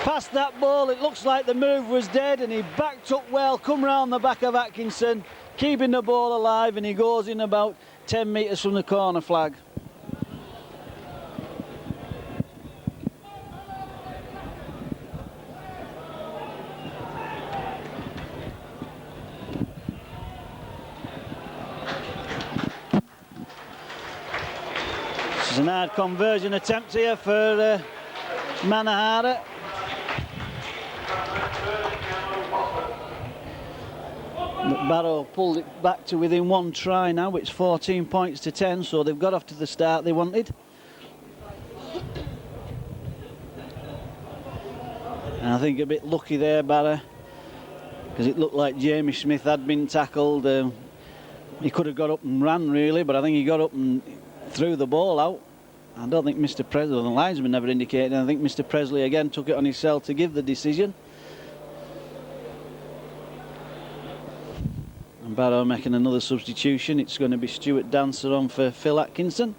passed that ball. It looks like the move was dead, and he backed up well, come round the back of Atkinson, keeping the ball alive, and he goes in about 10 metres from the corner flag. This is an hard conversion attempt here for Manahara. But Barrow pulled it back to within 1 try now. It's 14 points to 10, so they've got off to the start they wanted. And I think a bit lucky there, Barrow, because it looked like Jamie Smith had been tackled. He could have got up and ran, really, but I think he got up and threw the ball out. I don't think Mr. Presley, the linesman never indicated, and I think Mr. Presley again took it on himself to give the decision. And Barrow making another substitution. It's going to be Stuart Dancer on for Phil Atkinson.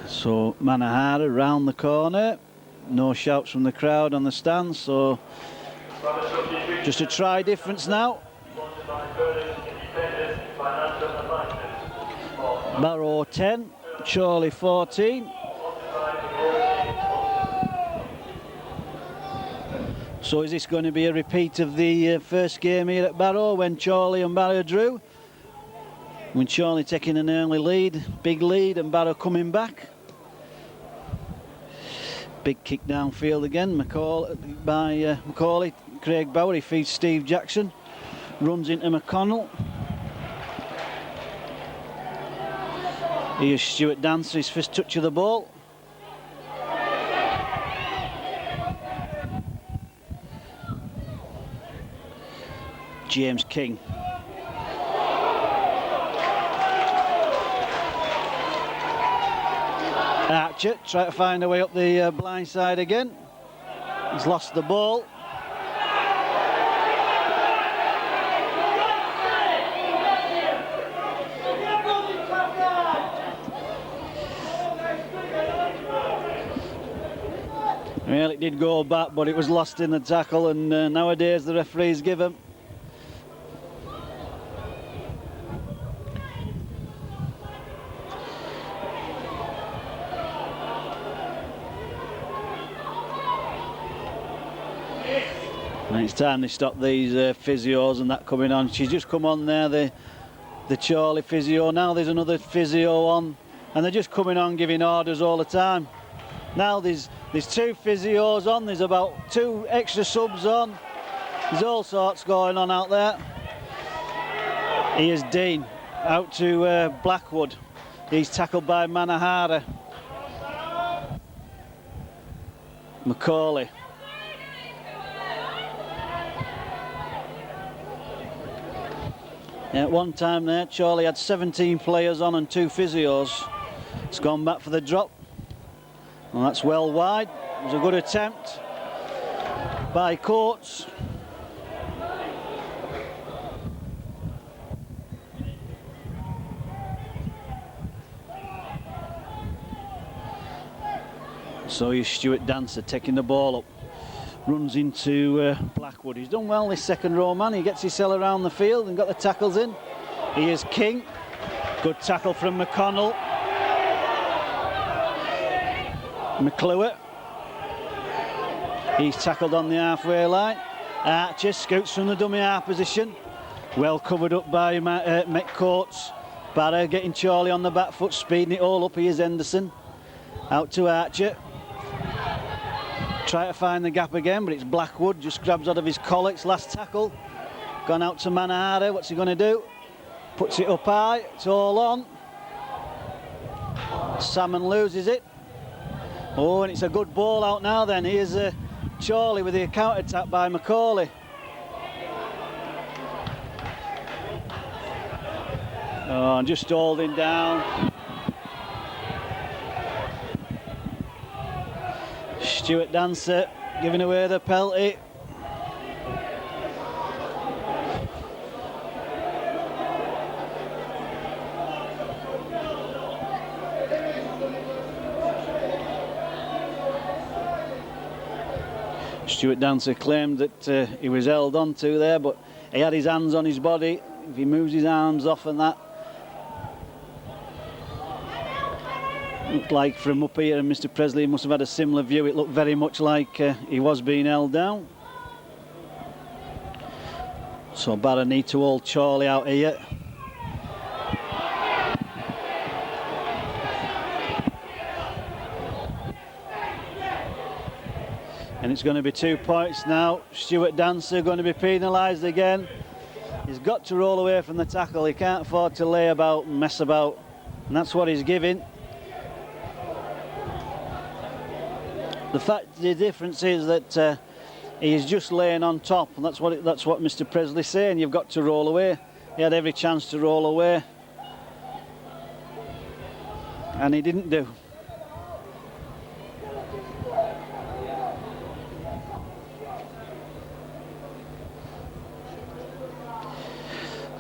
So Manahara round the corner, no shouts from the crowd on the stand, so just a try difference now. Barrow 10, Chorley 14. So is this going to be a repeat of the first game here at Barrow when Chorley and Barrow drew? When Chorley taking an early lead, big lead, and Barrow coming back. Big kick downfield again, Macaulay. Craig Bauer, he feeds Steve Jackson. Runs into McConnell. Here's Stuart Dancer, his first touch of the ball. James King. Archer try to find a way up the blind side again. He's lost the ball. Well, it did go back, but it was lost in the tackle, and nowadays the referees give them. And it's time they stop these physios and that coming on. She's just come on there, the Chorley physio. Now there's another physio on, and they're just coming on giving orders all the time. Now there's 2 physios on, there's about 2 extra subs on. There's all sorts going on out there. Here's Dean out to Blackwood. He's tackled by Manahara. Macaulay. At one time there, Chorley had 17 players on and 2 physios. It's gone back for the drop. And that's well wide. It was a good attempt by Coates. So here's Stuart Dancer taking the ball up. Runs into Blackwood. He's done well, this second row man. He gets his cell around the field and got the tackles in. Here's King. Good tackle from McConnell. McClure. He's tackled on the halfway line. Archer scoots from the dummy half position. Well covered up by Mick Coates. Barrow getting Chorley on the back foot, speeding it all up. Here's Henderson. Out to Archer. Try to find the gap again, but it's Blackwood. Just grabs out of his collar. It's last tackle. Gone out to Manahara. What's he going to do? Puts it up high. It's all on. Salmon loses it. Oh, and it's a good ball out now then. Here's Chorley with the counter-attack by Macaulay. Oh, just holding down. Stuart Dancer giving away the penalty. Stuart Dancer claimed that he was held on to there, but he had his hands on his body. If he moves his arms off and that. Looked like from up here, and Mr. Presley must have had a similar view. It looked very much like he was being held down. So Barrow need to hold Chorley out here. And it's going to be 2 points now. Stuart Dancer going to be penalised again. He's got to roll away from the tackle. He can't afford to lay about and mess about. And that's what he's giving. The difference is that he's just laying on top, and that's what Mr. Presley's saying. You've got to roll away. He had every chance to roll away, and he didn't do.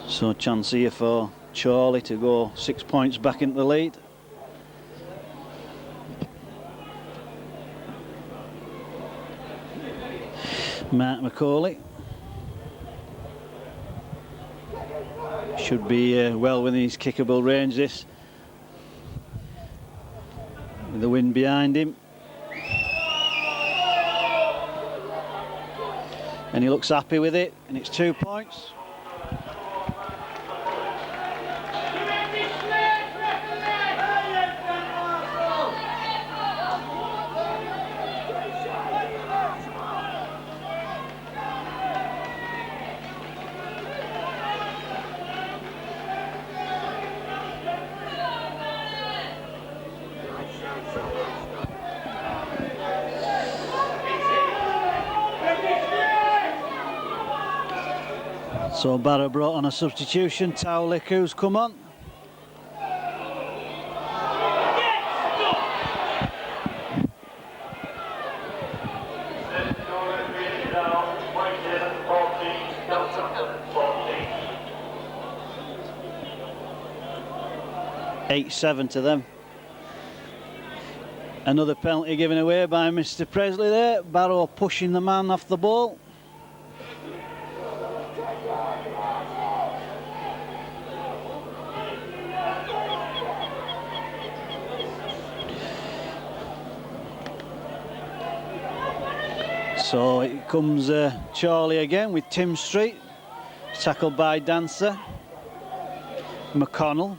So chance here for Chorley to go 6 points back into the lead. Mark Macaulay should be well within his kickable range, this, with the wind behind him, and he looks happy with it, and it's 2 points. So Barrow brought on a substitution. Towlick who's come on. This is your referee now, pointed 14, Delta 14. 8-7 to them. Another penalty given away by Mr. Presley there. Barrow pushing the man off the ball. So it comes Chorley again with Tim Street. Tackled by Dancer. McConnell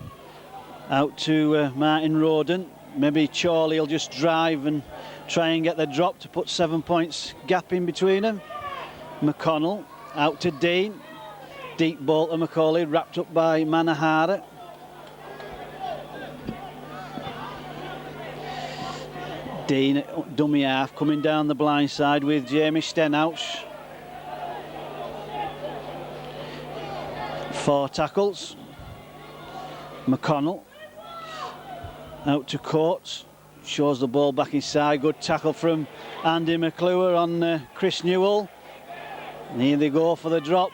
out to Martin Roden. Maybe Chorley will just drive and try and get the drop to put 7 points gap in between them. McConnell out to Dean. Deep ball to Macaulay, wrapped up by Manahara. Dean, dummy half, coming down the blind side with Jamie Stenhouse. 4 tackles. McConnell out to Coates, shows the ball back inside. Good tackle from Andy McClure on Chris Newell. And here they go for the drop.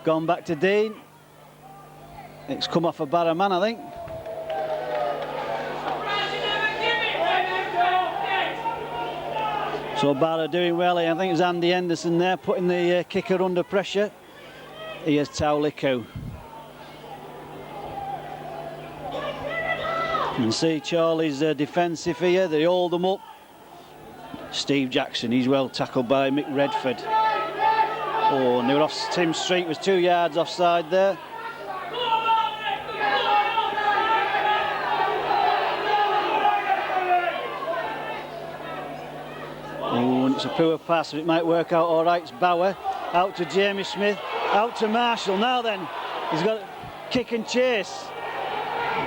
Gone back to Dean. It's come off a Barrow man, I think. So Barrow doing well. I think it's Andy Henderson there putting the kicker under pressure. Here's Towlick. And see Charlie's defensive here. They hold them up. Steve Jackson, he's well tackled by Mick Redford. Oh, and they were off. Tim Street was 2 yards offside there. Oh, and it's a poor pass, but it might work out all right. It's Bauer out to Jamie Smith, out to Marshall. Now then, he's got kick and chase,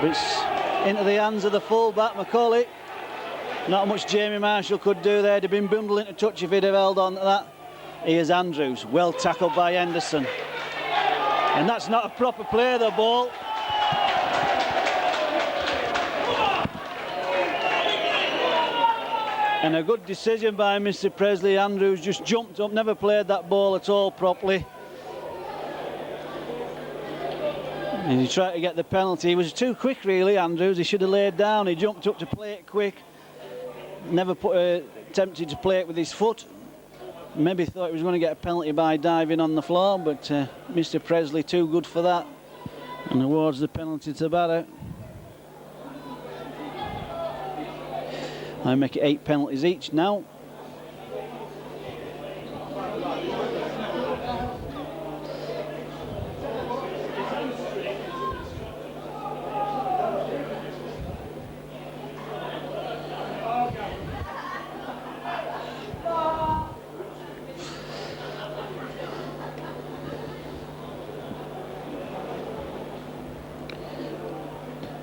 but it's into the hands of the full-back, Macaulay. Not much Jamie Marshall could do there. He'd have been bundled into touch if he'd have held on to that. Here's Andrews, well tackled by Henderson. And that's not a proper play of the ball. And a good decision by Mr. Presley. Andrews just jumped up, never played that ball at all properly. And he tried to get the penalty. He was too quick, really, Andrews. He should have laid down. He jumped up to play it quick. Never attempted to play it with his foot. Maybe thought he was going to get a penalty by diving on the floor, but Mr. Presley too good for that. And awards the penalty to Barrow. I make it 8 penalties each now.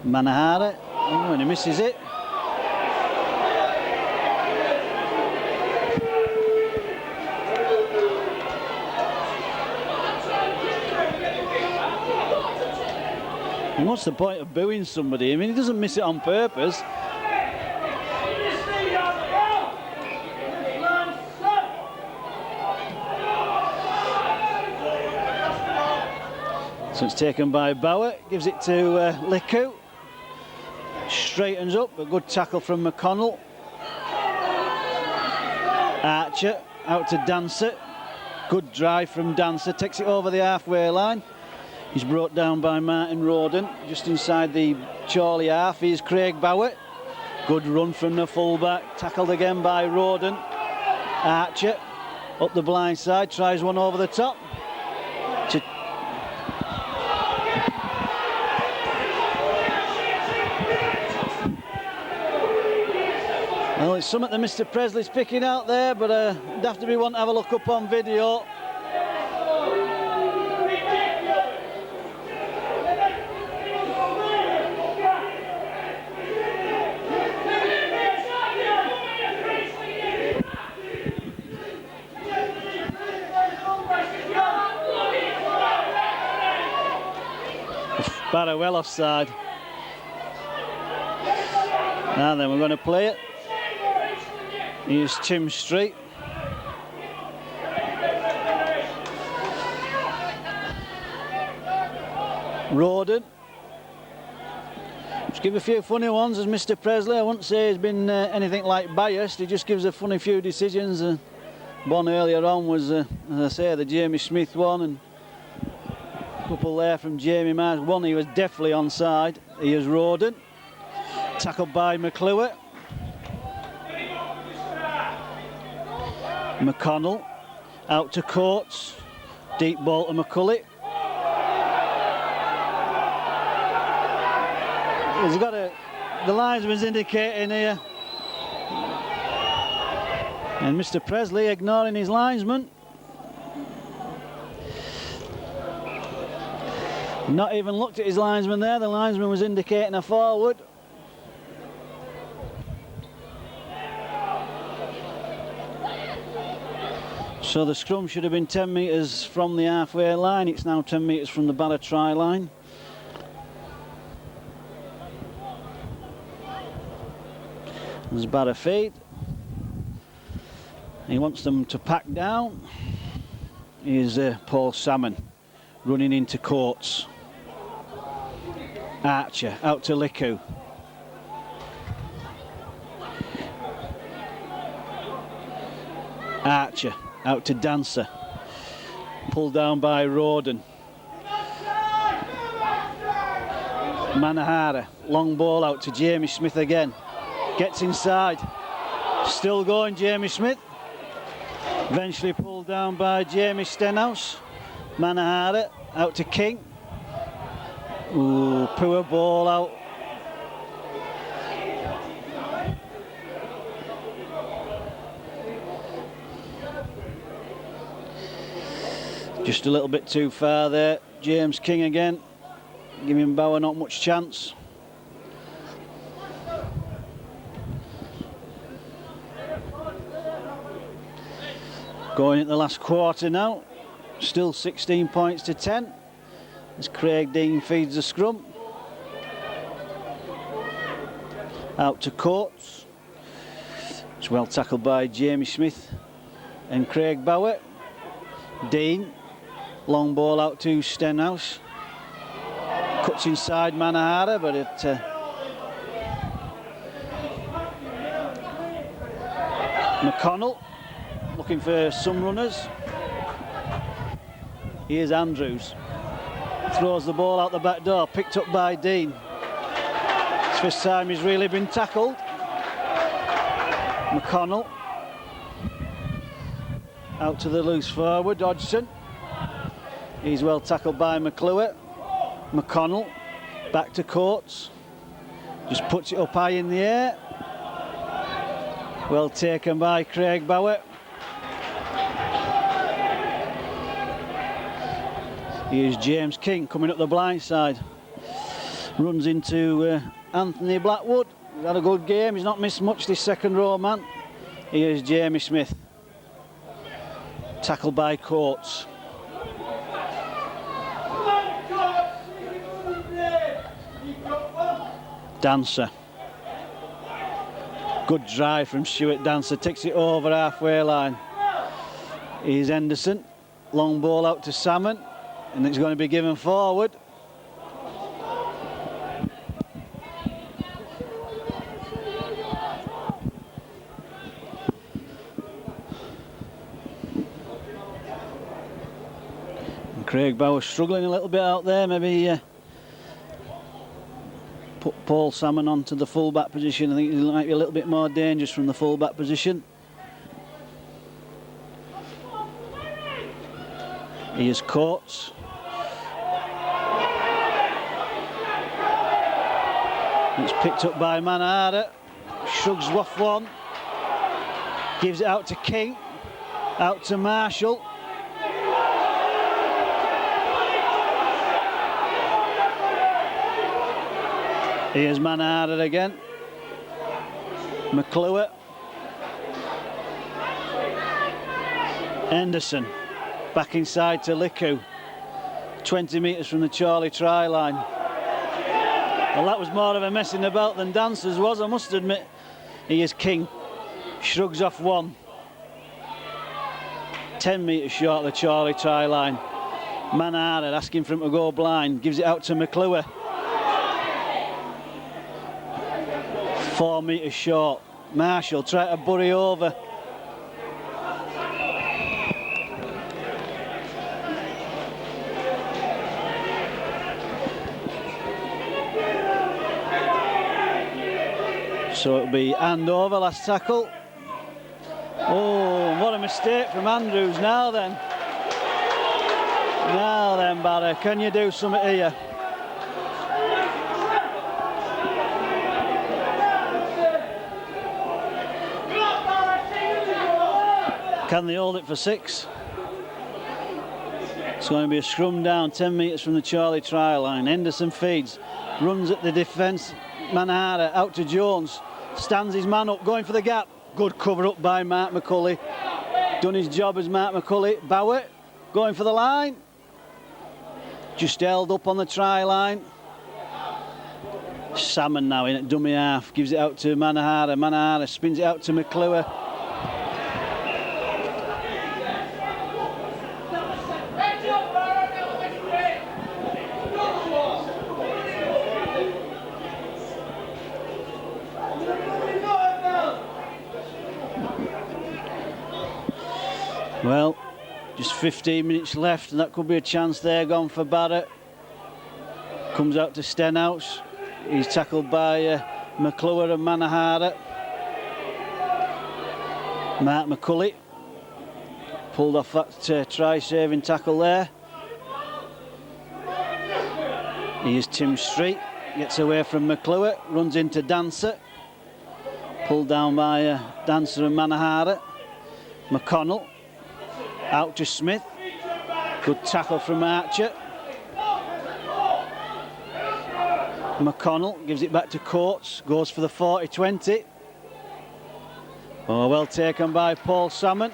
Manahara, oh, and he misses it. And what's the point of booing somebody? I mean, he doesn't miss it on purpose. So it's taken by Bauer, gives it to Liku. Straightens up, a good tackle from McConnell. Archer out to Dancer. Good drive from Dancer, takes it over the halfway line. He's brought down by Martin Roden, just inside the Chorley half. Here's Craig Bauer. Good run from the fullback, tackled again by Roden. Archer up the blind side, tries one over the top. Well, it's something that Mr. Presley's picking out there, but it'd have to be one to have a look up on video. Barrow well offside. Now then, we're going to play it. Here's Tim Street. Roden. Just give a few funny ones as Mr. Presley. I wouldn't say he's been anything like biased. He just gives a funny few decisions. One earlier on was, as I say, the Jamie Smith one, and a couple there from Jamie Myers. One he was definitely onside. Here's Roden. Tackled by McClure. McConnell out to Coates. Deep ball to McCulley. He's got the linesman's indicating here. And Mr. Presley ignoring his linesman. Not even looked at his linesman there. The linesman was indicating a forward. So the scrum should have been 10 metres from the halfway line. It's now 10 metres from the Barrow try line. There's Barrow feed. He wants them to pack down. Here's Paul Salmon running into Coates. Archer out to Liku. Archer out to Dancer. Pulled down by Roden. Manahara, long ball out to Jamie Smith again. Gets inside. Still going, Jamie Smith. Eventually pulled down by Jamie Stenhouse. Manahara out to King. Ooh, poor ball out. Just a little bit too far there. James King again. Giving Bauer not much chance. Going into the last quarter now. Still 16 points to 10. As Craig Dean feeds the scrum. Out to Coates. It's well tackled by Jamie Smith and Craig Bauer. Dean. Long ball out to Stenhouse. Cuts inside Manahara, but it McConnell looking for some runners. Here's Andrews. Throws the ball out the back door, picked up by Dean. It's first time he's really been tackled. McConnell. Out to the loose forward, Dodgson. He's well tackled by McClure. McConnell, back to Coates. Just puts it up high in the air. Well taken by Craig Bauer. Here's James King coming up the blind side. Runs into Anthony Blackwood. He's had a good game, he's not missed much, this second row man. Here's Jamie Smith. Tackled by Coates. Dancer. Good drive from Stuart Dancer, takes it over halfway line. Here's Henderson. Long ball out to Salmon, and it's going to be given forward. And Craig Bauer struggling a little bit out there, maybe put Paul Salmon onto the full-back position. I think he might be a little bit more dangerous from the full-back position. Here's Coates. It's picked up by Manhara. Shrugs off one. Gives it out to King. Out to Marshall. Here's Manhara again. McClure. Henderson. Back inside to Liku. 20 metres from the Chorley try line. Well, that was more of a messing about than Dancer's was, I must admit. He is king. Shrugs off one. 10 metres short of the Chorley try line. Manhard asking for him to go blind. Gives it out to McClure. 4 metres short. Marshall try to bury over. So it'll be hand over, last tackle. Oh, what a mistake from Andrews. Now then, Barrow, can you do something here? Can they hold it for 6? It's going to be a scrum down, 10 metres from the Chorley try line. Henderson feeds, runs at the defence. Manhard out to Jones, stands his man up, going for the gap. Good cover up by Mark McCulley. Done his job as Mark McCulley. Bower going for the line. Just held up on the try line. Salmon now in at dummy half. Gives it out to Manhard. Manhard spins it out to McClure. Well, just 15 minutes left, and that could be a chance there gone for Barrett. Comes out to Stenhouse. He's tackled by McClure and Manhard. Mark McCulley pulled off that try-saving tackle there. Here's Tim Street, gets away from McClure, runs into Dancer. Pulled down by Dancer and Manhard. McConnell. Out to Smith. Good tackle from Archer. McConnell gives it back to Coates. Goes for the 40-20. Oh, well taken by Paul Salmon.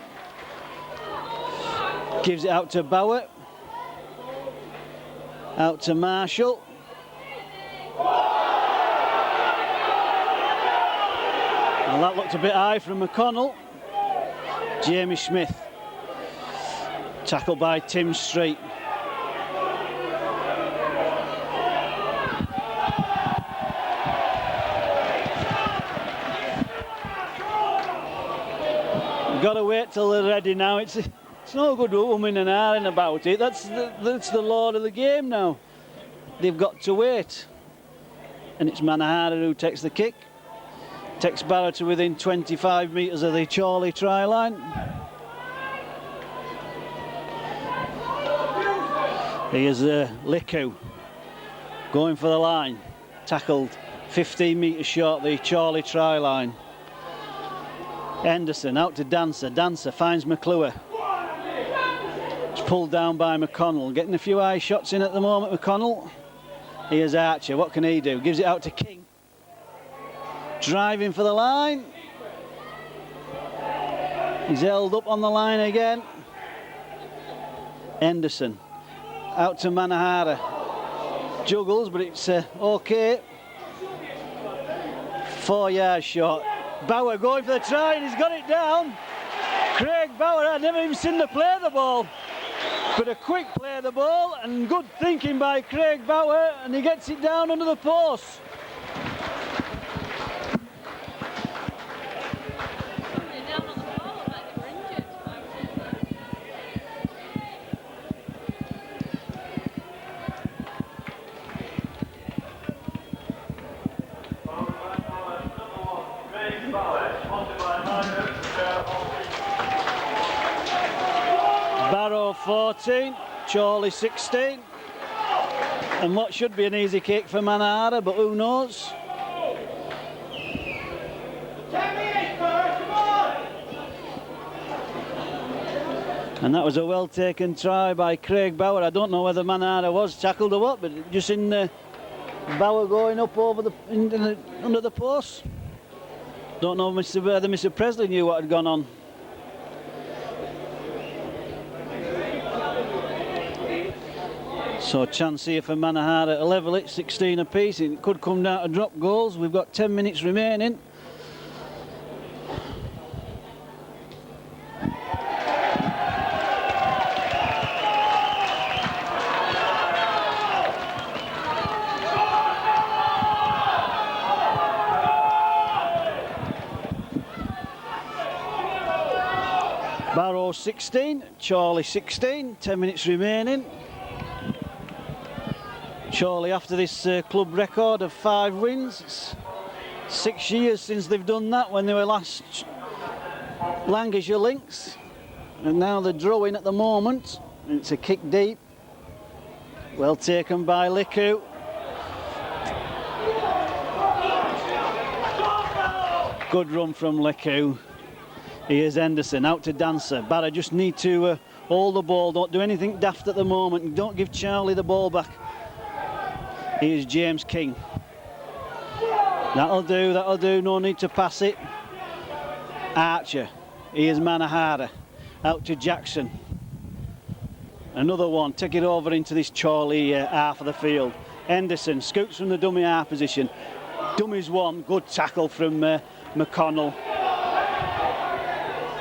Gives it out to Bower. Out to Marshall. Well, that looked a bit high from McConnell. Jamie Smith. Tackled by Tim Street. We've got to wait till they're ready now. It's no good woman and ahhing about it. That's the law of the game now. They've got to wait. And it's Manhard who takes the kick. Takes Barrow to within 25 metres of the Chorley try line. Here's Liku going for the line. Tackled 15 metres short the Chorley try line. Henderson out to Dancer. Dancer finds McClure. It's pulled down by McConnell. Getting a few eye shots in at the moment, McConnell. Here's Archer. What can he do? Gives it out to King. Driving for the line. He's held up on the line again. Henderson. Out to Manhard. Juggles, but it's okay. 4 yards short. Bower going for the try, and he's got it down. Craig Bower, I'd never even seen him play the ball. But a quick play of the ball, and good thinking by Craig Bower, and he gets it down under the post. Barrow 14, Chorley 16. And what should be an easy kick for Manhard, but who knows? And that was a well taken try by Craig Bower. I don't know whether Manhard was tackled or what, but just in Bower going up over under the post. Don't know whether Mr. Presley knew what had gone on. So chance here for Manahara to level it, 16 apiece. It could come down to drop goals. We've got 10 minutes remaining. Barrow 16, Chorley 16, 10 minutes remaining. Chorley after this club record of 5 wins. It's 6 years since they've done that, when they were last Lancashire Lynx. And now they're drawing at the moment. And it's a kick deep. Well taken by Liku. Good run from Liku. Here's Henderson, out to Dancer. Barra just need to hold the ball, don't do anything daft at the moment, and don't give Charlie the ball back. Here's James King. That'll do, no need to pass it. Archer, here's Manahara, out to Jackson. Another one, take it over into this Chorley half of the field. Henderson scoots from the dummy half position. Dummy's one, good tackle from McConnell.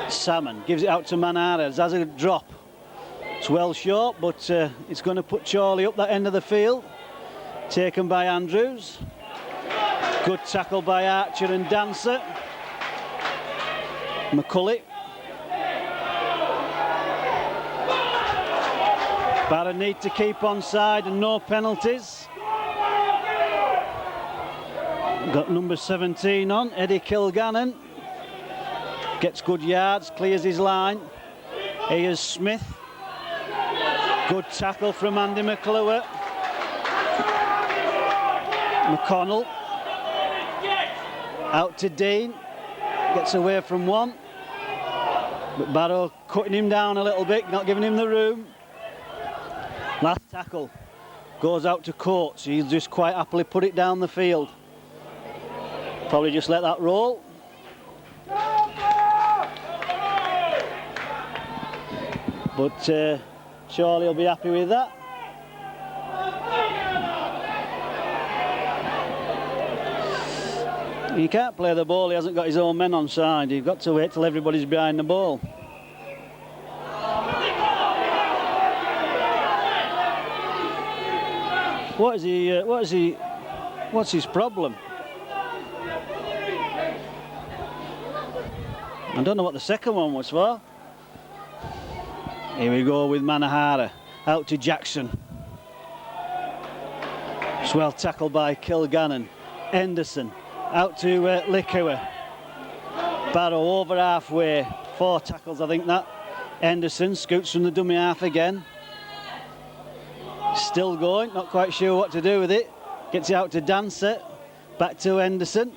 Salmon gives it out to Manahara, has a drop. It's well short, but it's going to put Chorley up that end of the field. Taken by Andrews. Good tackle by Archer and Dancer. McCulley. Barra need to keep on side and no penalties. Got number 17 on, Eddie Kilgannon. Gets good yards, clears his line. Here's Smith. Good tackle from Andy McClure. McConnell. Out to Dean. Gets away from one. But Barrow cutting him down a little bit, not giving him the room. Last tackle. Goes out to Coates. He'll just quite happily put it down the field. Probably just let that roll. But Charlie will be happy with that. He can't play the ball, he hasn't got his own men on side. You've got to wait till everybody's behind the ball. What's his problem? I don't know what the second one was for. Here we go with Manahara, out to Jackson. It's well tackled by Kilgannon. Henderson, out to Liku. Barrow over halfway, 4 tackles I think that. Henderson scoots from the dummy half again. Still going, not quite sure what to do with it. Gets it out to Dancer, back to Henderson.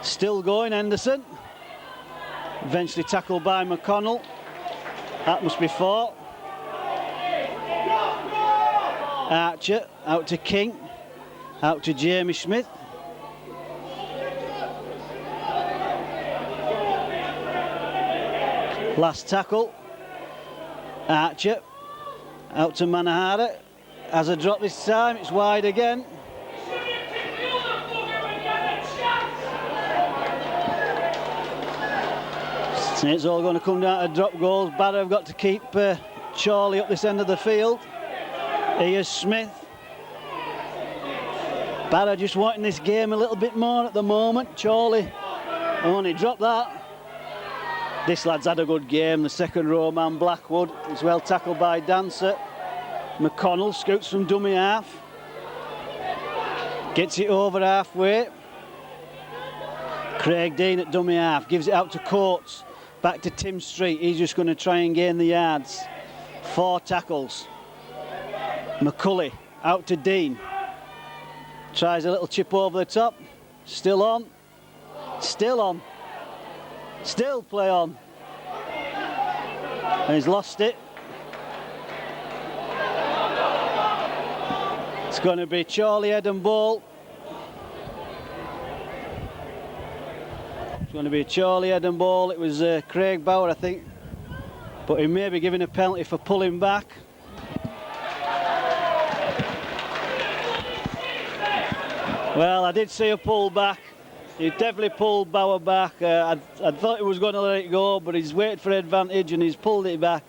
Still going, Henderson. Eventually tackled by McConnell. That must be 4. Archer, out to King, out to Jamie Smith. Last tackle. Archer, out to Manahara. Has a drop this time, it's wide again. It's all going to come down to drop goals. Barrow have got to keep Chorley up this end of the field. Here's Smith. Barrow just wanting this game a little bit more at the moment. Chorley only dropped that. This lad's had a good game. The second row man, Blackwood, is well tackled by Dancer. McConnell scoots from dummy half. Gets it over halfway. Craig Dean at dummy half. Gives it out to Coates. Back to Tim Street. He's just going to try and gain the yards. 4 tackles. McCulley out to Dean. Tries a little chip over the top. Still on. Still on. Still play on. And he's lost it. It's going to be Chorley head and ball. It's going to be Chorley head and ball. It was Craig Bauer, I think. But he may be given a penalty for pulling back. Well, I did see a pull back. He definitely pulled Bauer back. I thought he was going to let it go, but he's waited for advantage and he's pulled it back.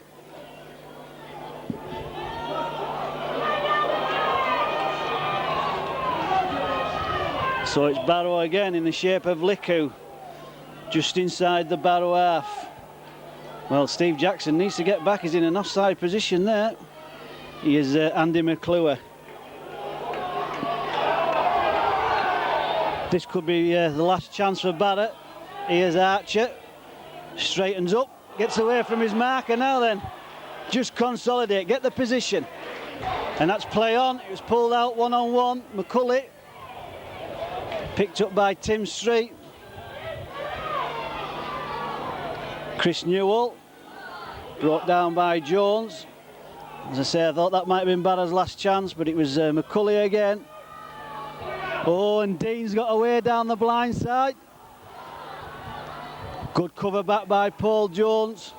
So it's Barrow again in the shape of Liku, just inside the Barrow half. Well, Steve Jackson needs to get back. He's in an offside position there. He is Andy McClure. This could be the last chance for Barrett. Here's Archer, straightens up, gets away from his marker now then. Just consolidate, get the position. And that's play on, it was pulled out one-on-one. McCulley, picked up by Tim Street. Chris Newell, brought down by Jones. As I say, I thought that might have been Barrett's last chance, but it was McCulley again. Oh, and Dean's got away down the blind side. Good cover back by Paul Jones.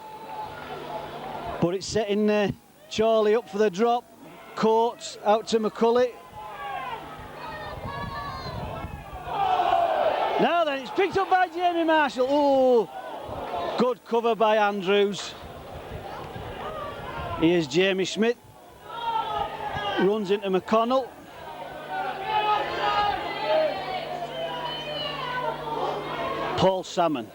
But it's setting Chorley up for the drop. Coates out to McCulley. Now then, it's picked up by Jamie Marshall. Oh, good cover by Andrews. Here's Jamie Smith. Runs into McConnell. Paul Salmon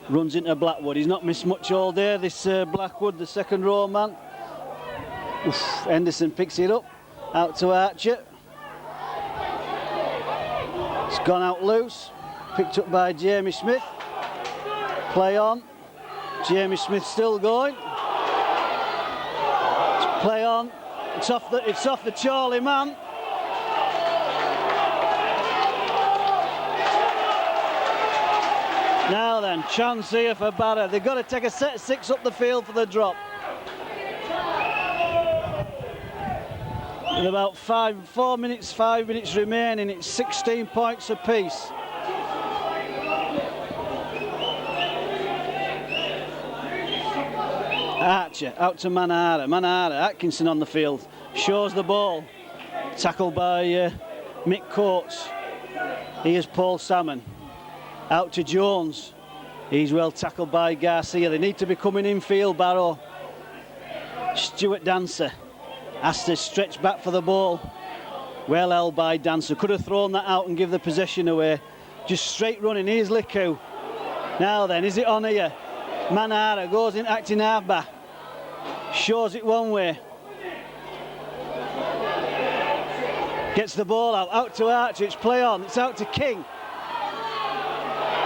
runs into Blackwood. He's not missed much all day, this Blackwood, the second row man. Oof, Henderson picks it up, out to Archer. It's gone out loose, picked up by Jamie Smith. Play on, Jamie Smith still going. It's play on, it's off the Chorley man. Now then, chance here for Barrett. They've got to take a set of 6 up the field for the drop. With about 5 minutes remaining, it's 16 points apiece. Archer out to Manara. Manara, Atkinson on the field, shows the ball. Tackled by Mick Coates. Here's Paul Salmon. Out to Jones. He's well tackled by Garcia. They need to be coming in field, Barrow. Stuart Dancer has to stretch back for the ball. Well held by Dancer. Could have thrown that out and give the possession away. Just straight running. Here's Liku. Now then, is it on here? Manara goes in acting halfback. Shows it one way. Gets the ball out to Archer. It's play on. It's out to King.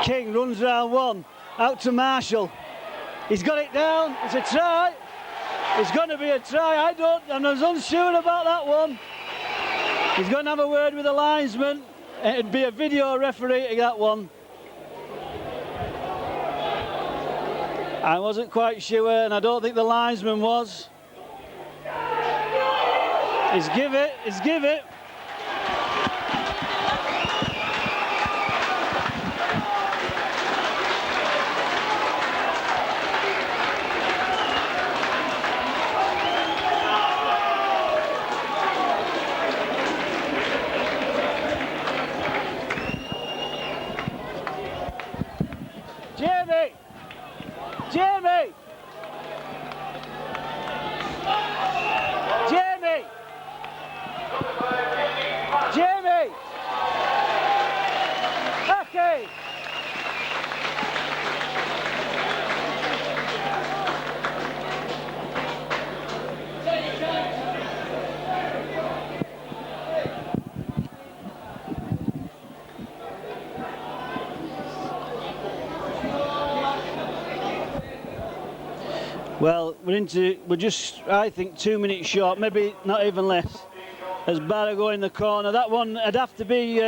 King runs round one, out to Marshall. He's got it down, it's a try. It's going to be a try, I'm unsure about that one. He's going to have a word with the linesman. It'd be a video referee to that one. I wasn't quite sure, and I don't think the linesman was. He's give it. Jamie! Okay! Well, we're just, I think, 2 minutes short, maybe not even less. As Barrow go in the corner, that one would have to be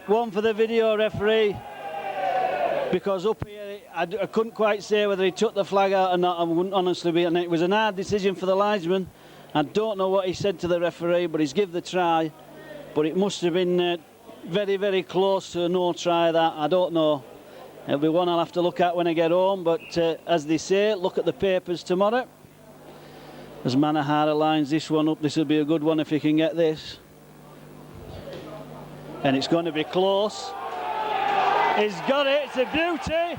one for the video referee, because up here I couldn't quite say whether he took the flag out or not. I wouldn't honestly be, and it was an hard decision for the linesman. I don't know what he said to the referee, but he's give the try. But it must have been very, very close to a no try. That I don't know. It'll be one I'll have to look at when I get home. But as they say, look at the papers tomorrow. As Manahara lines this one up, this will be a good one if he can get this. and it's going to be close. He's got it, it's a beauty.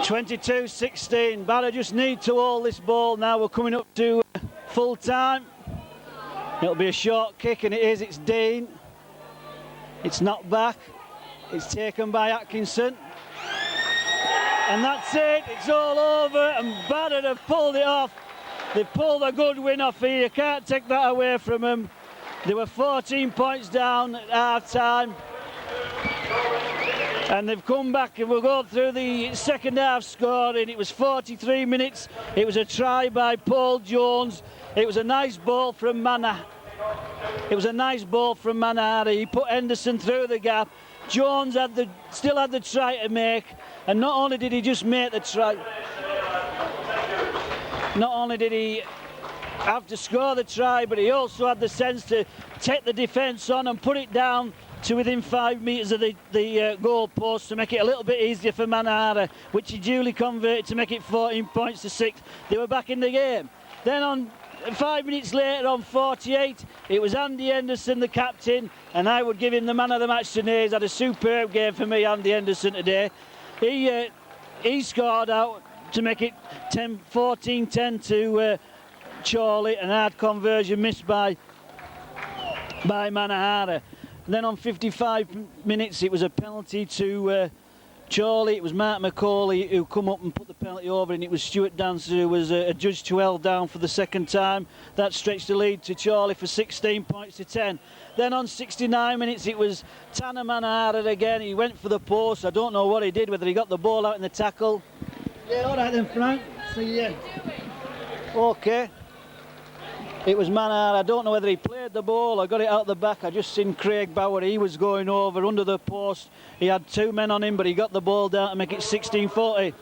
(22-16). Barrow just need to hold this ball now. We're coming up to full time. It'll be a short kick, and it is. It's Dean. It's knocked back. It's taken by Atkinson. And that's it. It's all over. And Barrow have pulled it off. They pulled a good win off here. You can't take that away from them. They were 14 points down at half time. And they've come back, and we'll go through the second half scoring. It was 43 minutes. It was a try by Paul Jones. It was a nice ball from Manahara. He put Henderson through the gap. Jones still had the try to make, and not only did he just make the try, not only did he have to score the try, but he also had the sense to take the defence on and put it down to within 5 metres of the goal post to make it a little bit easier for Manahara, which he duly converted to make it 14 points to 6. They were back in the game. Then on 5 minutes later, on 48, it was Andy Henderson, the captain, and I would give him the man of the match today. He's had a superb game for me, Andy Henderson, today. He scored out to make it 14-10 to Chorley, an hard conversion missed by Manahara. And then on 55 minutes, it was a penalty to Chorley. It was Mark McCauley who come up and put the penalty over, and it was Stuart Dancer who was adjudged to held down for the second time. That stretched the lead to Chorley for 16 points to 10. Then on 69 minutes, it was Tanner Manahara again. He went for the post. I don't know what he did, whether he got the ball out in the tackle. Yeah, all right then, Frank. See you. Okay. It was Manahara. I don't know whether he played the ball or got it out the back. I just seen Craig Bauer. He was going over under the post. He had 2 men on him, but he got the ball down to make it 16-40.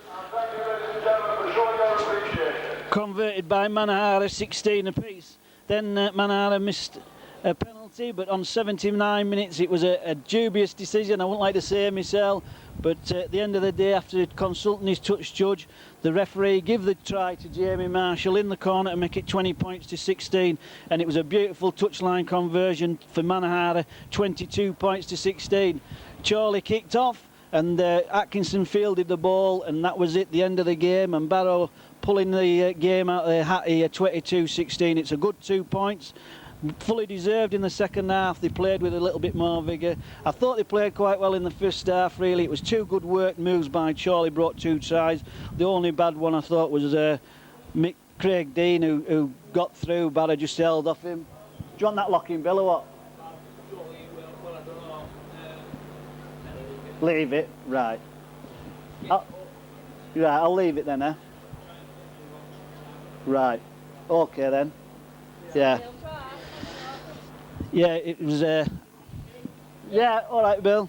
Converted by Manahara, 16 apiece. Then Manahara missed a penalty, but on 79 minutes it was a dubious decision. I wouldn't like to say it myself, but at the end of the day, after consulting his touch judge, the referee gave the try to Jamie Marshall in the corner to make it 20 points to 16, and it was a beautiful touchline conversion for Manahara, 22 points to 16. Chorley kicked off, and Atkinson fielded the ball, and that was it, the end of the game, and Barrow pulling the game out of their hat here, 22-16. It's a good 2 points. Fully deserved in the second half. They played with a little bit more vigour. I thought they played quite well in the first half, really. It was 2 good work moves by Chorley, brought 2 tries. The only bad one I thought was Craig Dean, who got through. Barrow just held off him. Do you want that locking, Bill, or what? Leave it, right. I'll leave it then, eh? Right. Okay then. Yeah. Yeah, it was. Yeah, all right, Bill.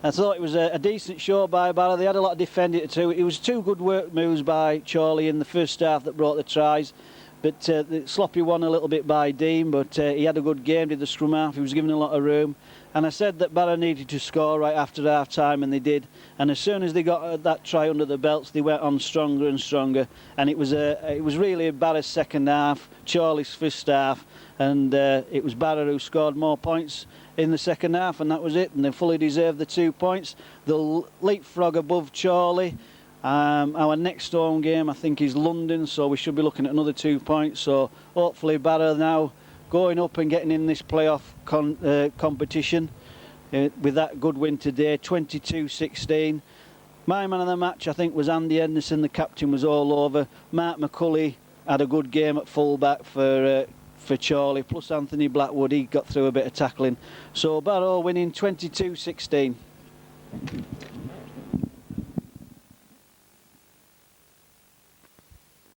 I thought it was a decent show by Barrow. They had a lot of defending to do. It was 2 good work moves by Chorley in the first half that brought the tries. But the sloppy one a little bit by Dean, but he had a good game, did the scrum half. He was given a lot of room. And I said that Barrow needed to score right after half time, and they did. And as soon as they got that try under the belts, they went on stronger and stronger. And it was really Barrow's second half, Chorley's first half, and it was Barrow who scored more points in the second half, and that was it. And they fully deserved the 2 points. They'll leapfrog above Chorley. Our next home game, I think, is London, so we should be looking at another 2 points. So hopefully Barrow now going up and getting in this playoff competition with that good win today, 22-16. My man of the match, I think, was Andy Henderson. The captain was all over. Mark McCulley had a good game at fullback for Chorley, plus Anthony Blackwood. He got through a bit of tackling. So Barrow winning 22-16.